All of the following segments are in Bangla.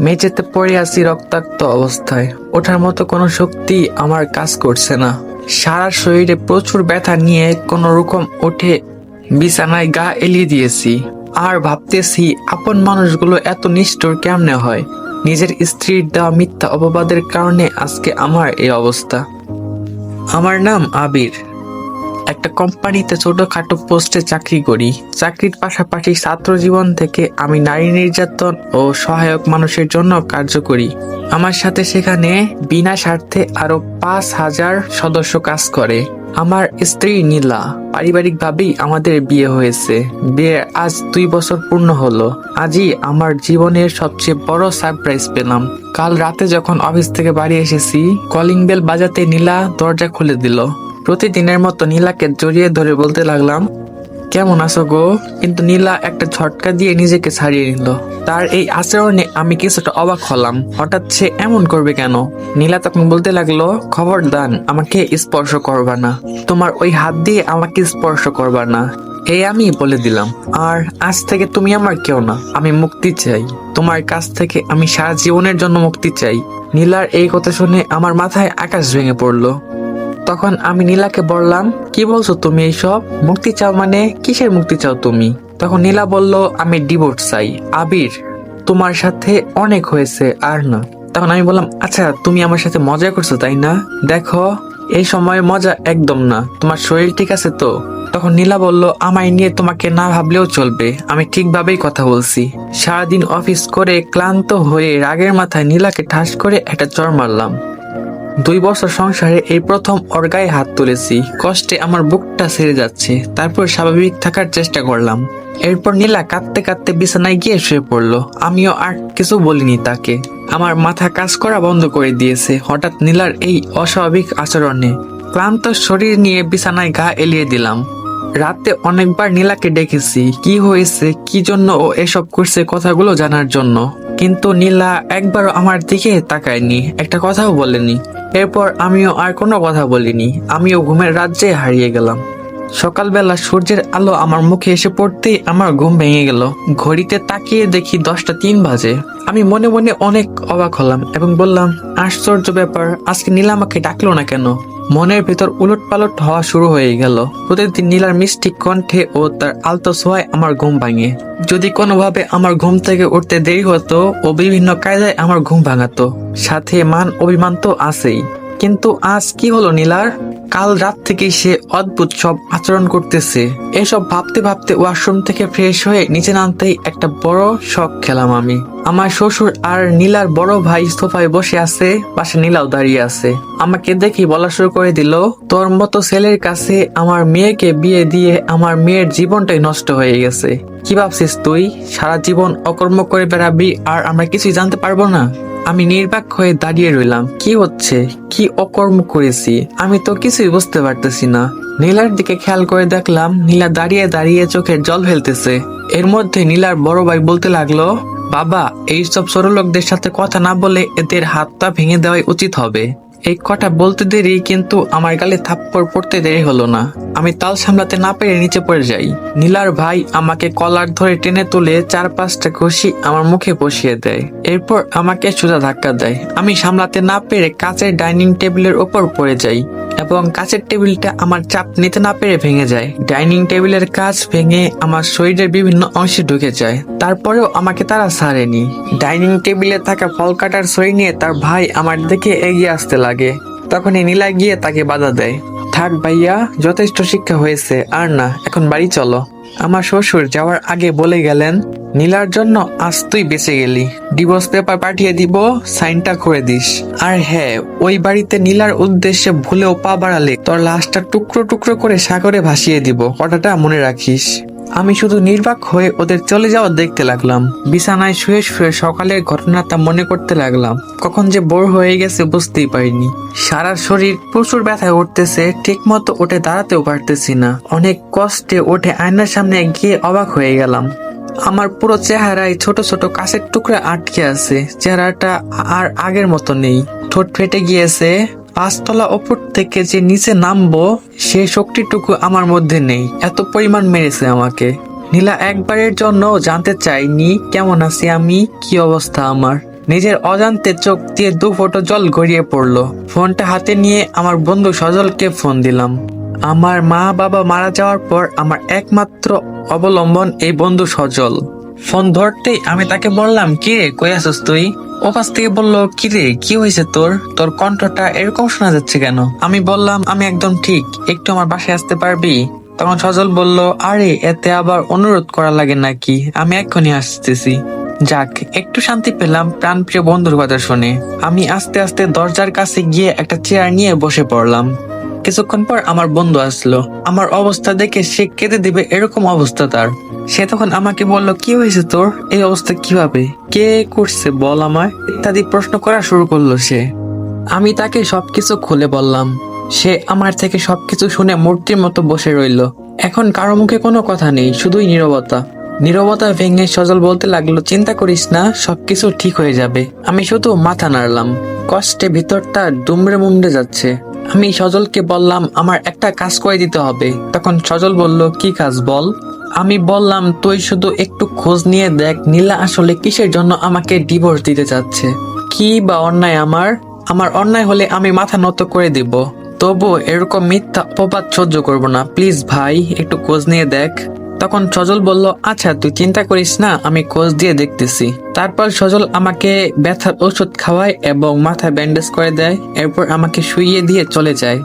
মেঝেতে পড়ে আছি রক্তাক্ত অবস্থায়। ওঠার মতো কোনো শক্তি আমার কাজ করছে না। সারা শরীরে প্রচুর ব্যথা নিয়ে কোনো রকম উঠে বিছানায় গা এলিয়ে দিয়েছি। আর ভাবতেছি আপন মানুষগুলো এত নিষ্ঠুর কেমনে হয়। নিজের স্ত্রীর দেওয়া মিথ্যা অপবাদের কারণে আজকে আমার এই অবস্থা। আমার নাম আবির। একটা কোম্পানিতে ছোটখাটো পোস্টে চাকরি করি। চাকরির পাশাপাশি ছাত্র জীবন থেকে আমি নারী নির্যাতন ও সহায়ক মানুষের জন্য কার্য করি। আমার সাথে সেখানে বিনা স্বার্থে আরো 5,000 সদস্য কাজ করে। আমার স্ত্রী নীলা। পারিবারিকভাবেই আমাদের বিয়ে হয়েছে। বিয়ে আজ 2 বছর পূর্ণ হলো। আজই আমার জীবনের সবচেয়ে বড় সারপ্রাইজ পেলাম। কাল রাতে যখন অফিস থেকে বাড়ি এসেছি, কলিং বেল বাজাতে নীলা দরজা খুলে দিল। প্রতিদিনের মতো নীলাকে জড়িয়ে ধরে বলতে লাগলাম, কেমন আছো গো? কিন্তু নীলা একটা ঝটকা দিয়ে নিজেকে ছাড়িয়ে নিল। তার এই আচরণে আমি কিছুটা অবাক হলাম। হঠাৎ সে এমন করবে কেন? নীলা তখন বলতে লাগলো, খবরদার আমাকে স্পর্শ করবা না। তোমার ওই হাত দিয়ে আমাকে স্পর্শ করবা না, এই আমি বলে দিলাম। আর আজ থেকে তুমি আমার কেউ না। আমি মুক্তি চাই তোমার কাছ থেকে। আমি সারা জীবনের জন্য মুক্তি চাই। নীলার এই কথা শুনে আমার মাথায় আকাশ ভেঙে পড়লো। তখন আমি নীলাকে বললাম, কি বলছো তুমি এইসব? মুক্তি চাও মানে কিসের মুক্তি চাও তুমি? তখন নীলা বলল, আমি ডিভোর্স চাই। আবির, তোমার সাথে অনেক হয়েছে, আর না। তখন আমি বললাম, আচ্ছা তুমি আমার সাথে মজা করছো তাই না? দেখো এই সময় মজা একদম না। তোমার শরীর ঠিক আছে তো? তখন নীলা বলল, আমায় নিয়ে তোমাকে না ভাবলেও চলবে। আমি ঠিকভাবেই কথা বলছি। সারাদিন অফিস করে ক্লান্ত হয়ে রাগের মাথায় নীলাকে ঠাস করে একটা চড় মারলাম। 2 বছর সংসারে এই প্রথম ওর গায়ে হাত তুলেছি। কষ্টে আমার বুকটা ছেড়ে যাচ্ছে। তারপর স্বাভাবিক থাকার চেষ্টা করলাম। এরপর নীলা কাঁদতে কাঁদতে বিছানায় গিয়ে শুয়ে পড়লো। আমিও আর কিছু বলিনি তাকে। আমার মাথা কাজ করা বন্ধ করে দিয়েছে হঠাৎ নীলার এই অস্বাভাবিক আচরণে। ক্লান্ত শরীর নিয়ে বিছানায় গা এলিয়ে দিলাম। রাতে অনেকবার নীলাকে ডেকেছি, কি হয়েছে, কি জন্য ও এসব করছে কথাগুলো জানার জন্য। কিন্তু নীলা একবারও আমার দিকে তাকায়নি, একটা কথাও বলেনি। এরপর আমিও আর কোনো কথা বলিনি। আমিও ঘুমের রাজ্যে হারিয়ে গেলাম। সকালবেলা সূর্যের আলো আমার মুখে এসে পড়তেই আমার ঘুম ভেঙে গেল। ঘড়িতে তাকিয়ে দেখি 10টা 3 বাজে। আমি মনে মনে অনেক অবাক হলাম এবং বললাম, আশ্চর্য ব্যাপার, আজকে নীলা আমাকে ডাকলো না কেন? মনের ভেতর উলট পালট হওয়া শুরু হয়ে গেল। প্রতিদিন নীলার মিষ্টি কণ্ঠে ও তার আলতো ছোঁয়ায় আমার ঘুম ভাঙে। যদি কোনোভাবে আমার ঘুম থেকে উঠতে দেরি হতো, ও বিভিন্ন কায়দায় আমার ঘুম ভাঙাতো। সাথে মান অভিমান তো আছেই। কিন্তু আজ কি হলো নীলার? কাল রাত থেকে সে অদ্ভুত সব আচরণ করতেছে। এসব ভাবতে ভাবতে ওয়াশরুম থেকে ফ্রেশ হয়ে নিচে নামতেই একটা বড় শক খেলাম আমি। আমার শ্বশুর আর নীলার বড় ভাই সোফায় বসে আছে, পাশে নীলাও দাঁড়িয়ে আছে। আমাকে দেখি বলা শুরু করে দিল, তোর মতো ছেলের কাছে আমার মেয়েকে বিয়ে দিয়ে আমার মেয়ের জীবনটাই নষ্ট হয়ে গেছে। কি ভাবছিস তুই? সারা জীবন অকর্ম করে বেড়াবি আর আমরা কিছুই জানতে পারবো না? আমি নির্বাক হয়ে দাঁড়িয়ে রইলাম। কি হচ্ছে? কি অকর্ম করেছি? আমি তো কিছুই বুঝতে পারতেছি না। নীলার দিকে খেয়াল করে দেখলাম নীলা দাঁড়িয়ে দাঁড়িয়ে চোখের জল ফেলতেছে। এর মধ্যে নীলার বড় ভাই বলতে লাগলো, বাবা, এইসব ছোট লোকদের সাথে কথা না বলে এদের হাত পা ভেঙে দেওয়াই উচিত হবে। এই কথা বলতে দেরি, কিন্তু আমার গালে থাপ্পড় পড়তে দেরি হলো না। আমি তাল সামলাতে না পেরে নিচে পড়ে যাই। নীলার ভাই আমাকে কলার ধরে টেনে তুলে 4-5টা ঘুষি আমার মুখে বসিয়ে দেয়। এরপর আমাকে সোজা ধাক্কা দেয়। আমি সামলাতে না পেরে কাচের ডাইনিং টেবিলের উপর পড়ে যাই এবং কাচের টেবিলটা আমার চাপ নিতে না পেরে ভেঙে যায়। ডাইনিং টেবিলের কাচ ভেঙে আমার শরীরের বিভিন্ন অংশে ঢুকে যায়। তারপরেও আমাকে তারা ছাড়েনি। ডাইনিং টেবিলে থাকা ফল কাটার ছড়ি নিয়ে তার ভাই আমার দিকে এগিয়ে আসতে লাগে। তখনই নীলা গিয়ে তাকে বাধা দেয়। থাক ভাইয়া, যথেষ্ট শিক্ষা হয়েছে, আর না, এখন বাড়ি চলো। আমার শ্বশুর যাওয়ার আগে বলে গেলেন, নীলার জন্য আজ তুই বেঁচে গেলি। ডিভোর্স পেপার পাঠিয়ে দিব, সাইনটা করে দিস। আর হ্যাঁ, ওই বাড়িতে নীলার উদ্দেশ্যে ভুলেও পা বাড়ালে তোর লাশটা টুকরো টুকরো করে সাগরে ভাসিয়ে দিব, কথাটা মনে রাখিস। আমি শুধু নির্বাক হয়ে ওদের চলে যাওয়া দেখতে লাগলাম। বিছানায় শুয়ে শুয়ে সকালের ঘটনাটা মনে করতে লাগলাম। কখন যে বোর হয়ে গেছে বুঝতেই পারিনি। সারা শরীর প্রচুর ব্যথায় উঠতেছে, ঠিক মতো উঠে দাঁড়াতেও পারতেছি না। অনেক কষ্টে উঠে আয়নার সামনে গিয়ে অবাক হয়ে গেলাম। আমার পুরো চেহারায় ছোট ছোট কাঁচের টুকরা আটকে আছে। চেহারাটা আর আগের মতো নেই। ঠোঁট ফেটে গিয়েছে। 5 তলা ওপর থেকে যে নিচে নামবো সেই শক্তিটুকু আমার মধ্যে নেই। এত পরিমাণ মেরেছে আমাকে। নীলা একবারের জন্য জানতে চাইনি কেমন আছি আমি, কি অবস্থা আমার। নিজের অজান্তে চোখ দিয়ে 2 ফোঁটা জল গড়িয়ে পড়লো। ফোনটা হাতে নিয়ে আমার বন্ধু সজলকে ফোন দিলাম। আমার মা বাবা মারা যাওয়ার পর আমার একমাত্র অবলম্বন এই বন্ধু সজল। ফোন ধরতেই আমি তাকে বললাম, কিরে কই আছিস তুই? ও পাশ থেকে বললো, কিরে কি হয়েছে তোর? তোর কণ্ঠটা এরকম শোনা যাচ্ছে কেন? আমি বললাম, আমি একদম ঠিক, একটু আমার বাসায় আসতে পারবি? তখন সজল বলল, আরে এতে আবার অনুরোধ করা লাগে নাকি, আমি এক্ষুনি আসতেছি। যাক, একটু শান্তি পেলাম প্রাণপ্রিয় বন্ধুর কথা শুনে। আমি আস্তে আস্তে দরজার কাছে গিয়ে একটা চেয়ার নিয়ে বসে পড়লাম। কিছুক্ষণ পর আমার বন্ধু আসলো। আমার অবস্থা দেখে সে কেঁদে দিবে এরকম অবস্থা তার। সে তখন আমাকে বলল, কি হয়েছে তোর? এই অবস্থা কিভাবে, কে করছে বল আমায়, ইত্যাদি প্রশ্ন করা শুরু করলো সে। আমি তাকে সবকিছু খুলে বললাম। সে আমার থেকে সবকিছু শুনে মূর্তির মতো বসে রইল। এখন কারো মুখে কোনো কথা নেই, শুধুই নীরবতা। নীরবতা ভেঙে সজল বলতে লাগলো, চিন্তা করিস না, সবকিছু ঠিক হয়ে যাবে। আমি শুধু মাথা নাড়লাম। কষ্টে ভিতরটা দুমড়ে মুমড়ে যাচ্ছে। আমি সজলকে বললাম, আমার একটা কাজ করে দিতে হবে। তখন সজল বলল, কি কাজ বল? আমি বললাম, তুই শুধু একটু খোঁজ নিয়ে দেখ নীলা আসলে কিসের জন্য আমাকে ডিভোর্স দিতে চাচ্ছে। কি বা অন্যায় আমার? আমার অন্যায় হলে আমি মাথা নত করে দিব, তবু এরকম মিথ্যা অপবাদ সহ্য করব না। প্লিজ ভাই, একটু খোঁজ নিয়ে দেখ। তখন সজল বলল, আচ্ছা তুই চিন্তা করিস না, আমি খোঁজ দিয়ে দেখতেছি। তারপর সজল আমাকে ব্যথার ওষুধ খাওয়ায় এবং মাথায় ব্যান্ডেজ করে দেয়। এরপর আমাকে শুইয়ে দিয়ে চলে যায়।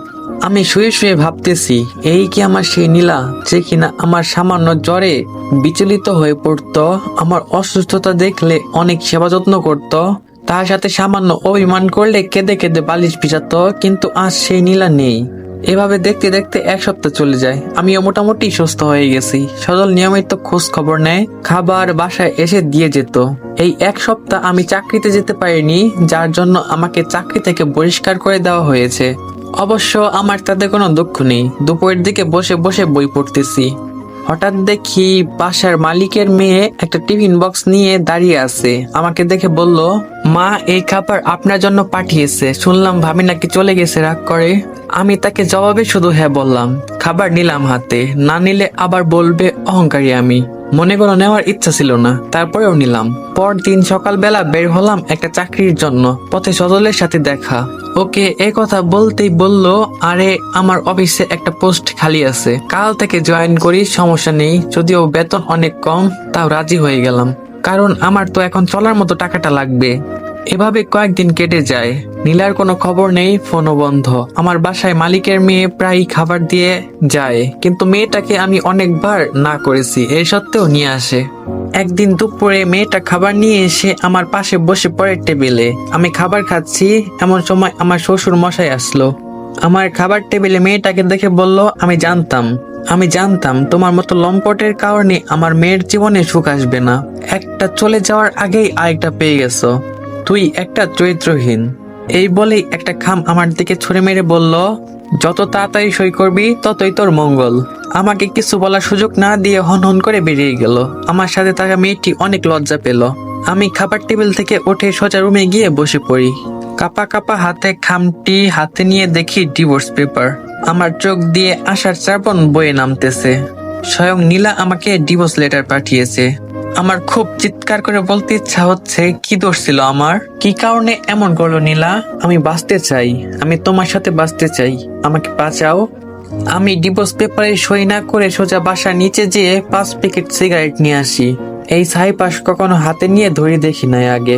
আমি শুয়ে শুয়ে ভাবতেছি, এই কি আমার সেই নীলা, যে কিনা আমার সামান্য জ্বরে বিচলিত হয়ে পড়তো, আমার অসুস্থতা দেখলে অনেক সেবা যত্ন করতো, তার সাথে সামান্য অভিমান করলে কেঁদে কেঁদে বালিশ ভিজাতো, কিন্তু আজ সেই নীলা নেই। এভাবে দেখতে দেখতে 1 সপ্তাহ চলে যায়। আমিও মোটামুটি সুস্থ হয়ে গেছি। সজল নিয়মিত খোঁজ খবর নেয়, খাবার বাসায় এসে দিয়ে যেত। এই 1 সপ্তাহ আমি চাকরিতে যেতে পারিনি, যার জন্য আমাকে চাকরি থেকে বহিষ্কার করে দেওয়া হয়েছে। অবশ্য আমার তাতে কোনো দুঃখ নেই। দুপুরের দিকে বসে বসে বই পড়তেছি, হঠাৎ দেখি বাসার মালিকের মেয়ে একটা টিফিন বক্স নিয়ে দাঁড়িয়ে আছে। আমাকে দেখে বলল, মা এই খাবার আপনার জন্য পাঠিয়েছে। শুনলাম ভাবি নাকি চলে গেছে রাগ করে। আমি তাকে জবাবে শুধু হ্যাঁ বললাম। খাবার নিলাম হাতে, না নিলে আবার বলবে অহংকারী আমি। মনে কোনো নেওয়ার ইচ্ছা ছিল না, তারপরেও নিলাম। পরদিন সকালবেলা বের হলাম একটা চাকরির জন্য। পথে সজলের সাথে দেখা। ওকে এ কথা বলতেই বলল, আরে আমার অফিসে একটা পোস্ট খালি আছে, কাল থেকে জয়েন করি, সমস্যা নেই। যদিও বেতন অনেক কম, তাও রাজি হয়ে গেলাম, কারণ আমার তো এখন চলার মতো টাকাটা লাগবে। এভাবে কয়েকদিন কেটে যায়। নীলার কোনো খবর নেই, ফোনও বন্ধ। আমার বাসায় মালিকের মেয়ে প্রায় খাবার দিয়ে যায়, কিন্তু মেয়েটাকে আমি অনেকবার না করেছি, এর সত্ত্বেও নিয়ে আসে। একদিন দুপুরে মেয়েটা খাবার নিয়ে এসে আমার পাশে বসে পড়ে টেবিলে। আমি খাবার খাচ্ছি, এমন সময় আমার শ্বশুর মশাই আসলো। আমার খাবার টেবিলে মেয়েটাকে দেখে বলল, আমি জানতাম তোমার মতো লম্পটের কারণে আমার মেয়ের জীবনে সুখ আসবে না। একটা চলে যাওয়ার আগেই আরেকটা পেয়ে গেছো, তুই একটা চরিত্রহীন। এই বলেই একটা খাম আমার দিকে ছুঁড়ে মেরে বলল, যত তাড়াতাড়ি সই করবি ততই তোর মঙ্গল। আমাকে কিছু বলার সুযোগ না দিয়ে হন হন করে বেরিয়ে গেল। আমার সাথে থাকা মেয়েটি অনেক লজ্জা পেল। আমি খাবার টেবিল থেকে উঠে সোজা রুমে গিয়ে বসে পড়ি। কাপা কাপা হাতে খামটি হাতে নিয়ে দেখি ডিভোর্স পেপার। আমার চোখ দিয়ে আশার চারপন বয়ে নামতেছে। স্বয়ং নীলা আমাকে ডিভোর্স লেটার পাঠিয়েছে। আমার খুব চিৎকার করে বলতে ইচ্ছা হচ্ছে, কি দোষ ছিল আমার, কি কারণে এমন করলো নীলা? আমি বাঁচতে চাই, আমি তোমার সাথে বাঁচতে চাই, আমাকে বাঁচাও। আমি ডিভোর্স পেপারে সই না করে সোজা বাসার নিচে যেয়ে 5 প্যাকেট সিগারেট নিয়ে আসি। এই ছাইপাশ কখনো হাতে নিয়ে ধরে দেখি নাই আগে,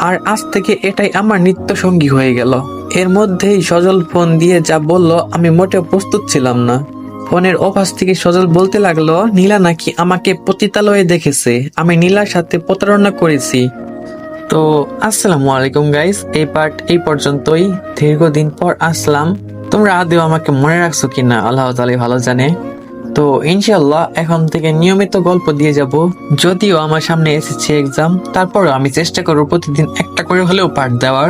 আর আজ থেকে এটাই আমার নিত্য সঙ্গী হয়ে গেল। এর মধ্যেই সজল ফোন দিয়ে যা বলল, আমি মোটেও প্রস্তুত ছিলাম না। ফোনের ওপাশ থেকে সজল বলতে লাগলো, নীলা নাকি আমাকে পতিতালয়ে দেখেছে, আমি নীলার সাথে প্রতারণা করেছি। তো আসসালামু আলাইকুম গাইস, এই পার্ট এই পর্যন্তই। দীর্ঘদিন পর আসলাম, তোমরা আদেও আমাকে মনে রাখছো কিনা আল্লাহ তাআলাই ভালো জানে। তো ইনশাআল্লাহ এখন থেকে নিয়মিত গল্প দিয়ে যাব। যদিও আমার সামনে এসেছে এক্সাম, তারপরও আমি চেষ্টা করব প্রতিদিন একটা করে হলেও পার্ট দেওয়ার।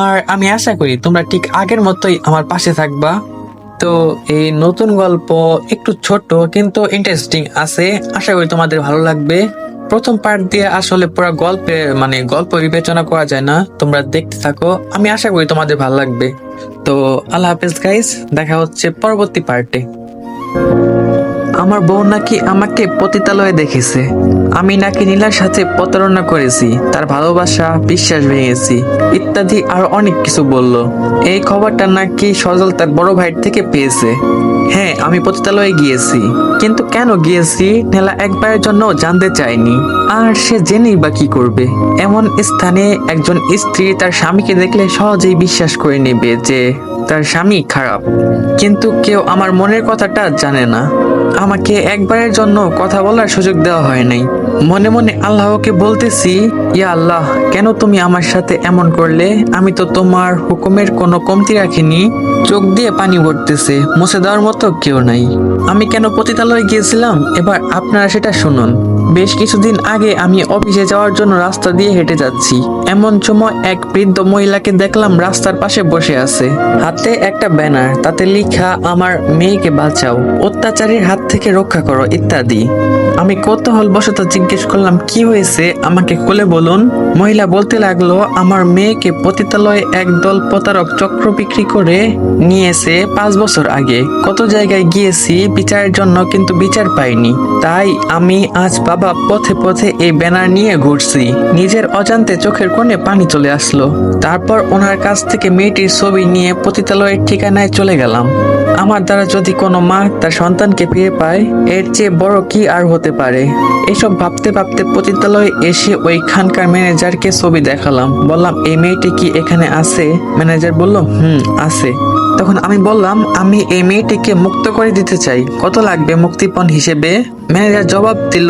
আর আমি আশা করি তোমরা ঠিক আগের মতোই আমার পাশে থাকবা। তো এই নতুন গল্প একটু ছোট কিন্তু ইন্টারেস্টিং আছে, আশা করি তোমাদের ভালো লাগবে। প্রথম পার্ট দিয়ে আসলে পুরো গল্প বিবেচনা করা যায় না, তোমরা দেখতে থাকো, আমি আশা করি তোমাদের ভালো লাগবে। তো আল্লাহ হাফেজ গাইস, দেখা হচ্ছে পরবর্তী পার্টে। আমার বউ নাকি আমাকে পতিতালয়ে দেখেছে, আমি নাকি নীলার সাথে প্রতারণা করেছি, তার ভালোবাসা বিশ্বাস ভেঙেছি ইত্যাদি আর অনেক কিছু বলল। এই খবরটা নাকি সজল তার বড় ভাইয়ের থেকে পেয়েছে। হ্যাঁ, আমি পতিতালয়ে গিয়েছি, কিন্তু কেন গিয়েছি নীলা একবারের জন্য জানতে চায়নি। আর সে জেনেই বা কি করবে? এমন স্থানে একজন স্ত্রী তার স্বামীকে দেখলে সহজেই বিশ্বাস করে নেবে যে তার স্বামী খারাপ, কিন্তু কেউ আমার মনের কথাটা জানে না। আমাকে একবারের জন্য কথা বলার সুযোগ দেওয়া হয় নাই। মনে মনে আল্লাহকে বলতেছি, ইয়া আল্লাহ, কেন তুমি আমার সাথে এমন করলে? আমি তো তোমার হুকুমের কোনো কমতি রাখিনি। চোখ দিয়ে পানি পড়তেছে, মুছে দেওয়ার মতো কেউ নাই। আমি কেন পতিতালয়ে গিয়েছিলাম এবার আপনারা সেটা শুনুন। বেশ কিছুদিন আগে আমি অফিসে যাওয়ার জন্য রাস্তা দিয়ে হেঁটে যাচ্ছি, এমন সময় এক বৃদ্ধ মহিলাকে দেখলাম রাস্তার পাশে বসে আছে, হাতে একটা ব্যানার, তাতে লেখা আমার মেয়েকে বাঁচাও, অত্যাচারীর হাত থেকে রক্ষা করো ইত্যাদি। আমি কৌতূহল বশত জিজ্ঞেস করলাম, কি হয়েছে আমাকে খুলে বলুন। মহিলা বলতে লাগলো, আমার মেয়েকে পতিতালয়ে একদল প্রতারক চক্র বিক্রি করে নিয়েছে 5 বছর আগে। কত জায়গায় গিয়েছি বিচারের জন্য, কিন্তু বিচার পাইনি। তাই আমি আজ বাবা পথে পথে এই ব্যানার নিয়ে ঘুরছি। নিজের অজান্তে চোখের কোণে পানি চলে আসলো। তারপর ওনার কাছ থেকে মেয়েটির ছবি নিয়ে পতিতালয়ের ঠিকানায় চলে গেলাম। আমার দ্বারা যদি কোনো মা তার সন্তানকে ফিরে পায়, এর চেয়ে বড় কি আর হতে পারে? এসব ভাবতে ভাবতে পতিতালয়ে এসে ওইখানকার ম্যানেজারকে ছবি দেখালাম। বললাম, এই মেয়েটি কি এখানে আছে? ম্যানেজার বলল, আছে। তখন আমি বললাম, আমি এই মেয়েটিকে মুক্ত করে দিতে চাই, কত লাগবে মুক্তিপণ হিসেবে? ম্যানেজার জবাব দিল,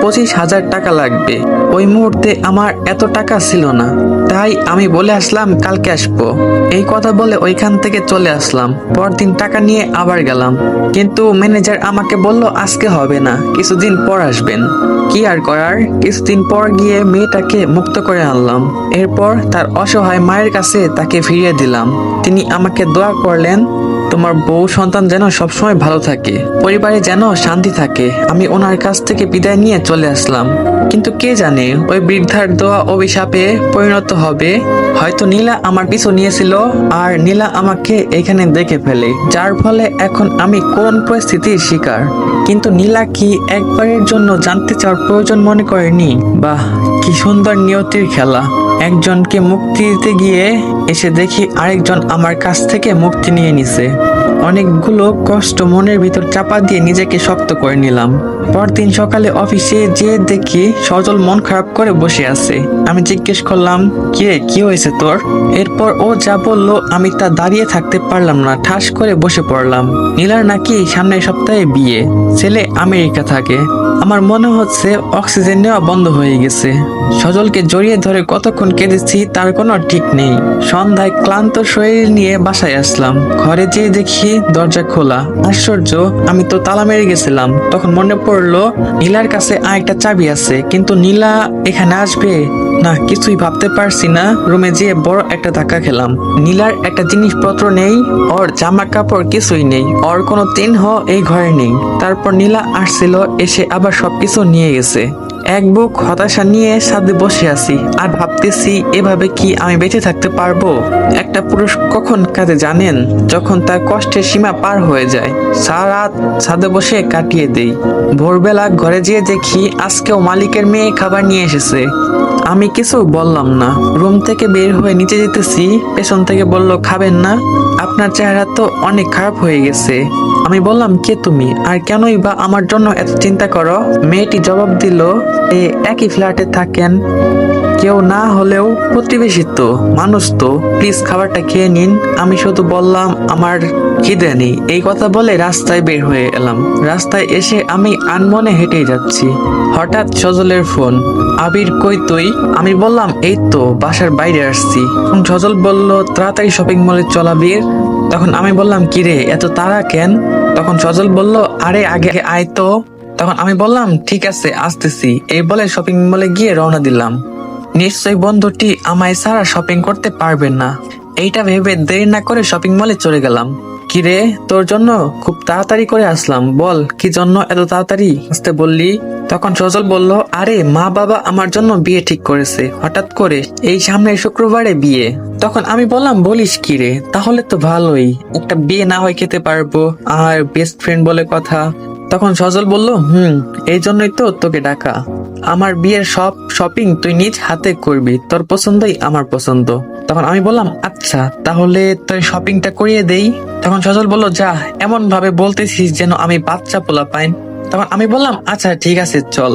25,000 টাকা লাগবে। ওই মুহূর্তে আমার এত টাকা ছিল না, তাই আমি বলে আসলাম কালকে আসবো। এই কথা বলে ওইখান থেকে চলে আসলাম। পরদিন টাকা নিয়ে আবার গেলাম, কিন্তু ম্যানেজার আমাকে বলল আজকে হবে না, কিছুদিন পর আসবেন। কি আর করার, কিছুদিন পর গিয়ে মেয়েটাকে মুক্ত করে আনলাম। এরপর তার অসহায় মায়ের কাছে তাকে ফিরিয়ে দিলাম। তিনি আমাকে দোয়া করলেন, তোমার বউ সন্তান যেন সবসময় ভালো থাকে, পরিবারে যেন শান্তি থাকে। আমি ওনার কাছ থেকে বিদায় নিয়ে চলে আসলাম, কিন্তু কে জানে ওই বৃদ্ধার দোয়া অভিশাপে পরিণত হবে। হয়তো নীলা আমার পিছু নিয়েছিল, আর নীলা আমাকে এখানে দেখে ফেলে, যার ফলে এখন আমি কোন পরিস্থিতির শিকার। কিন্তু নীলা কি একবারের জন্য জানতে চাওয়ার প্রয়োজন মনে করেনি? বাহ, কি সুন্দর নিয়তির খেলা। একজনকে মুক্তি দিতে গিয়ে এসে দেখি আরেকজন আমার কাছ থেকে মুক্তি নিয়ে নিছে। অনেকগুলো কষ্ট মনের ভিতর চাপা দিয়ে নিজেকে শক্ত করে নিলাম। পরদিন সকালে অফিসে যেয়ে দেখি সজল মন খারাপ করে বসে আছে। আমি জিজ্ঞেস করলাম, কিরে, কি হয়েছে তোর? এরপর ও যা বললো আমি তা দাঁড়িয়ে থাকতে পারলাম না, ঠাস করে বসে পড়লাম। নীলার নাকি সামনের সপ্তাহে বিয়ে, ছেলে আমেরিকা থাকে। আমার মনে হচ্ছে অক্সিজেন নেওয়া বন্ধ হয়ে গেছে। সজলকে জড়িয়ে ধরে কতক্ষণ কেঁদেছি তার কোনো ঠিক নেই। সন্ধ্যায় ক্লান্ত শরীর নিয়ে বাসায় আসলাম। ঘরে যেয়ে দেখি দরজা খোলা। আশ্চর্য, আমি তো তালা মেরে গেছিলাম। তখন মনে পড়লো নীলার কাছে আরেকটা চাবি আছে, কিন্তু নীলা এখানে আসবে না, কিছুই ভাবতে পারছি না। রুমে যেয়ে বড় একটা ধাক্কা খেলাম। নীলার একটা জিনিসপত্র নেই, ওর জামা কাপড় কিছুই নেই, ওর কোনো চিহ্ন এই ঘরে নেই। তারপর নীলা আসছিল, এসে আবার সবকিছু নিয়ে গেছে। এক বুক হতাশা নিয়ে ছাদে বসে আছি আর ভাবতেছি, এভাবে কি আমি বেঁচে থাকতে পারবো? একটা পুরুষ কখন কাঁদে জানেন? যখন তার কষ্টের সীমা পার হয়ে যায়। সারা রাত ছাদে বসে কাটিয়ে দেই। ভোরবেলা ঘরে যেয়ে দেখি আজকেও মালিকের মেয়ে খাবার নিয়ে এসেছে। আমি কিছু বললাম না। রুম থেকে বের হয়ে নিচে যেতেছি, পেছন থেকে বলল, খাবেন না? আপনার চেহারা তো অনেক খারাপ হয়ে গেছে। আমি বললাম, কে তুমি, আর কেনই বা আমার জন্য এত চিন্তা করো? মেয়েটি জবাব দিল, একই ফ্ল্যাটে থাকেন, কেউ না হলেও প্রতিবেশী তো, মানুষ তো, প্লিজ খাবারটা খেয়ে নিন। আমি শুধু বললাম আমার খিদে নেই। এই কথা বলে রাস্তায় বের হয়ে এলাম। রাস্তায় এসে আমি আনমনে হেঁটেই যাচ্ছি। হঠাৎ সজলের ফোন। আবির, কই তুই? আমি বললাম, এই তো বাসার বাইরে আসছি। সজল বলল, তাড়াতাড়ি শপিং মলে চল আবির। তখন আমি বললাম, কিরে, এত তাড়া কেন? তখন সজল বলল, আরে আগে আয় তো। তখন আমি বললাম, ঠিক আছে, আসতেছি। এই বলে শপিং মলে গিয়ে রওনা দিলাম। নিশ্চয়ই বন্ধুটি আমায় ছাড়া শপিং করতে পারবে না, এইটা ভেবে দেরি না করে শপিং মলে চলে গেলাম। কিরে, তোর জন্য খুব তাড়াতাড়ি করে আসলাম, বল কি জন্য এত তাড়াতাড়ি আসতে বললি? তখন সজল বলল, আরে মা বাবা আমার জন্য বিয়ে ঠিক করেছে হঠাৎ করে, এই সামনের শুক্রবারে বিয়ে। তখন আমি বললাম, বলিস কি রে, তাহলে তো ভালোই, একটা বিয়ে না হয় খেতে পারবো, আর বেস্ট ফ্রেন্ড বলে কথা। তখন সজল বলল, এই জন্যই তো তোকে ডাকা। আমার বিয়ের সব শপিং তুই নিজ হাতে করবি, তোর পছন্দই আমার পছন্দ। তখন আমি বললাম, আচ্ছা তাহলে তোর শপিংটা করিয়ে দেই। তখন সজল বলল, যা, এমন ভাবে বলতেছিস যেন আমি বাচ্চা পোলা পাইন। তখন আমি বললাম, আচ্ছা ঠিক আছে চল।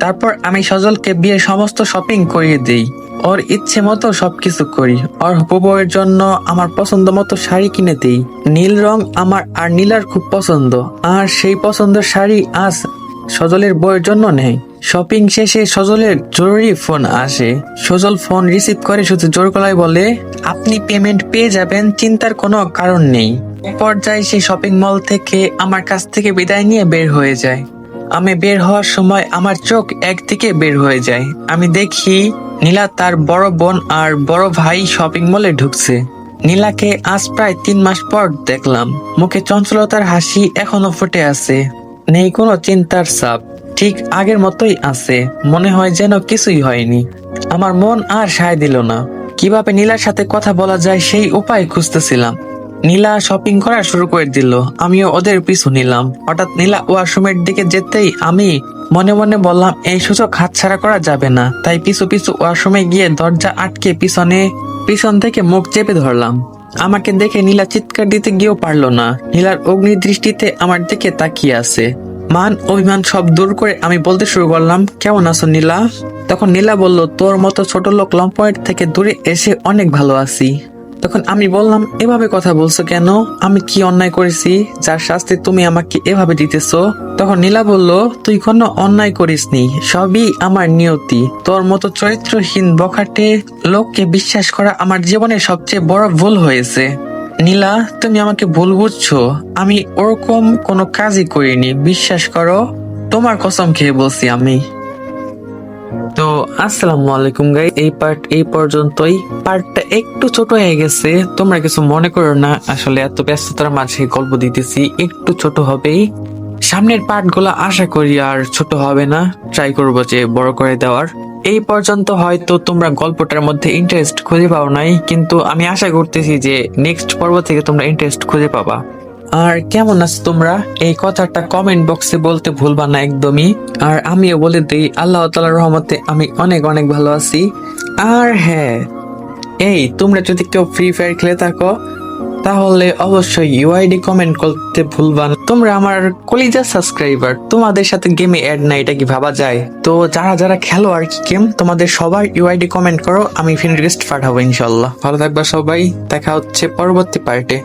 তারপর আমি সজলকে বিয়ের সমস্ত শপিং করিয়ে দেই, ওর ইচ্ছে মতো সবকিছু করি। ওর হবু বউয়ের জন্য আমার পছন্দ মতো শাড়ি কিনে দেই। নীল রং আমার আর নীলার খুব পছন্দ, আর সেই পছন্দের শাড়ি আজ সজলের বউয়ের জন্য নেই। শপিং শেষে সজলের জরুরি ফোন আসে। সজল ফোন রিসিভ করে শুধু জোর গলায় বলে, আপনি পেমেন্ট পেয়ে যাবেন, চিন্তার কোনো কারণ নেই। পর্যায়ে সে শপিং মল থেকে আমার কাছ থেকে বিদায় নিয়ে বের হয়ে যায়। আমি বের হওয়ার সময় আমার চোখ একদিকে বের হয়ে যায়। আমি দেখি নীলা তার বড় বোন আর বড় ভাই শপিং মলে ঢুকছে। নীলাকে আজ প্রায় 3 মাস পর দেখলাম। মুখে চঞ্চলতার হাসি এখনো ফুটে আছে, নেই কোনো চিন্তার ছাপ, ঠিক আগের মতোই আছে। মনে হয় যেন কিছুই হয়নি। আমার মন আর সায় দিল না। কিভাবে নীলার সাথে কথা বলা যায় সেই উপায় খুঁজতেছিলাম। নীলা শপিং করা শুরু করে দিল, আমিও ওদের পিছু নিলাম। হঠাৎ নীলা ওয়াশরুমের দিকে যেতেই আমি মনে মনে বললাম, এই সুযোগ হাতছাড়া করা যাবে না। তাই পিছু পিছু ওয়াশরুমে গিয়ে দরজা আটকে পিছন থেকে মুখ চেপে ধরলাম। আমাকে দেখে নীলা চিৎকার দিতে গিয়েও পারলো না। নীলার অগ্নি দৃষ্টিতে আমার দিকে তাকিয়ে আছে। মান অভিমান সব দূর করে আমি বলতে শুরু করলাম, কেমন আছো নীলা? তখন নীলা বলল, তোর মতো ছোট লোক লম্পয়ের থেকে দূরে এসে অনেক ভালো আছি। তখন আমি বললাম, এভাবে কথা বলছো কেন? আমি কি অন্যায় করেছি যার শাস্তি তুমি আমাকে এভাবে দিতেছো? তখন নীলা বলল, তুই কোনো অন্যায় করিসনি, সবই আমার নিয়তি। তোর মতো চরিত্রহীন বখাটে লোককে বিশ্বাস করা আমার জীবনে সবচেয়ে বড় ভুল হয়েছে। নীলা, তুমি আমাকে ভুল বুঝছো। আমি ওরকম কোনো কাজই করিনি, বিশ্বাস করো, তোমার কসম খেয়ে বলছি আমি। তো আসসালামু আলাইকুম গাইস, এই পার্ট এই পর্যন্তই। পার্টটা একটু ছোট হয়ে গেছে, তোমরা কিছু মনে করো না, আসলে এত ব্যস্ততার মাঝে গল্প দিতেছি, একটু ছোট হবেই। সামনের পার্ট গুলা আশা করি আর ছোট হবে না, ট্রাই করবো যে বড় করে দেওয়ার। এই পর্যন্ত হয়তো তোমরা গল্পটার মধ্যে ইন্টারেস্ট খুঁজে পাও নাই, কিন্তু আমি আশা করতেছি যে নেক্সট পর্ব থেকে তোমরা ইন্টারেস্ট খুঁজে পাবা। আর কেমন আছো তোমরা, এই কথাটা কমেন্ট বক্সে বলতে ভুলবা না একদমই। আর আমিও বলে দিই, আল্লাহ তাআলার রহমতে আমি অনেক অনেক ভালো আছি। আর হ্যাঁ, এই তোমরা যদি কেউ ফ্রি ফায়ার খেলে থাকো তাহলে অবশ্যই ইউআইডি কমেন্ট করতে ভুলবা না। তোমরা আমার কলিজা সাবস্ক্রাইবার, তোমাদের সাথে গেমে অ্যাড না, এটা কি ভাবা যায়? তো যারা যারা খেলো আর কি গেম, তোমাদের সবার ইউআইডি কমেন্ট করো, আমি ফ্রেন্ড রিকোয়েস্ট পাঠাবো ইনশাল্লাহ। ভালো থাকবা সবাই, দেখা হচ্ছে পরবর্তী পার্টে।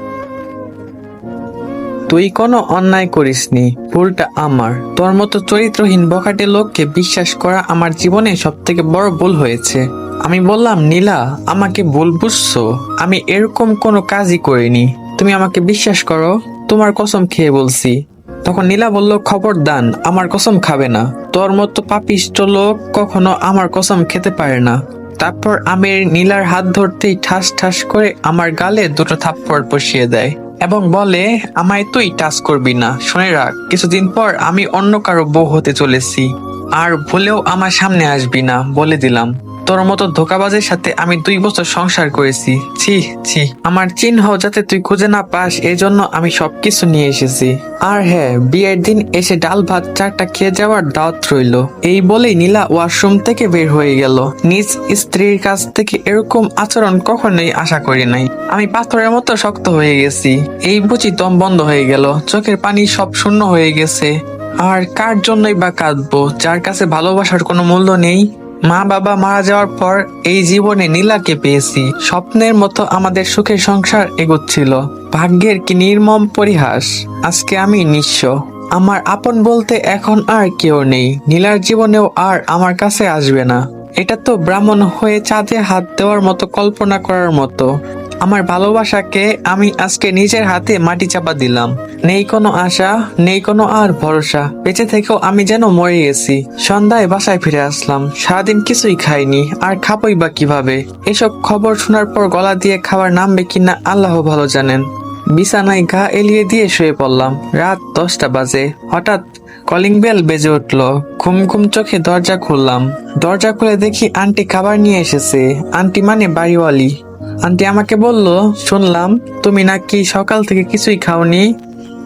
তুই কোনো অন্যায় করিসনি, ভুলটা আমার। তোর মতো চরিত্রহীন বখাটে লোককে বিশ্বাস করা আমার জীবনে সব থেকে বড় ভুল হয়েছে। আমি বললাম, নীলা, আমাকে ভুল বুঝছো, আমি এরকম কোনো কাজই করিনি, তুমি আমাকে বিশ্বাস করো, তোমার কসম খেয়ে বলছি। তখন নীলা বলল, খবরদার আমার কসম খাবে না, তোর মতো পাপিষ্ট লোক কখনো আমার কসম খেতে পারে না। তারপর আমির নীলার হাত ধরতেই ঠাস ঠাস করে আমার গালে 2টো থাপ্পড় বসিয়ে দেয় এবং বলে, আমায় তুই টাচ করবি না, শুনে রাখ, কিছুদিন পর আমি অন্য কারো বউ হতে চলেছি, আর ভুলেও আমার সামনে আসবি না, বলে দিলাম। তোর মতো ধোকাবাজের সাথে আমি 2 বছর সংসার করেছি, ছি ছি। আমার চিহ্ন যাতে তুই খুঁজে না পাস, এজন্য আমি সবকিছু নিয়ে এসেছি। আর হ্যাঁ, বিয়ের দিন এসে ডাল ভাত 4টা খেয়ে যাওয়ার দাওয়াত রইল। এই বলেই নীলা ওয়াশরুম থেকে বের হয়ে গেল। নিজ স্ত্রীর কাছ থেকে এরকম আচরণ কখনোই আশা করি নাই। আমি পাথরের মতো শক্ত হয়ে গেছি। এই বুঝি দম বন্ধ হয়ে গেল, চোখের পানি সব শূন্য হয়ে গেছে। আর কার জন্যই বা কাঁদবো, যার কাছে ভালোবাসার কোনো মূল্য নেই। মা বাবা মারা যাওয়ার পর এই জীবনে নীলাকে পেয়েছি। স্বপ্নের মতো আমাদের সুখের সংসার এগোচ্ছিল। ভাগ্যের কি নির্মম পরিহাস, আজকে আমি নিঃস্ব। আমার আপন বলতে এখন আর কেউ নেই। নীলার জীবনেও আর আমার কাছে আসবে না। এটা তো ব্রাহ্মণ হয়ে চাঁদে হাত দেওয়ার মতো, কল্পনা করার মতো। আমার ভালোবাসাকে আমি আজকে নিজের হাতে মাটি চাপা দিলাম। নেই কোনো আশা, নেই কোনো আর ভরসা। বেঁচে থেকেও আমি যেন মরে গেছি। সন্ধ্যায় বাসায় ফিরে আসলাম, সারাদিন কিছুই খাইনি, আর খাবোই বা কিভাবে? এসব খবর শোনার পর গলা দিয়ে খাবার নামবে কিনা আল্লাহ ভালো জানেন। বিছানায় গা এলিয়ে দিয়ে শুয়ে পড়লাম। রাত 10টা বাজে। হঠাৎ কলিং বেল বেজে উঠলো। ঘুম ঘুম চোখে দরজা খুললাম। দরজা খুলে দেখি আন্টি খাবার নিয়ে এসেছে। আন্টি মানে বাড়িওয়ালি। আন্টি আমাকে বলল, শুনলাম তুমি নাকি সকাল থেকে কিছুই খাওনি,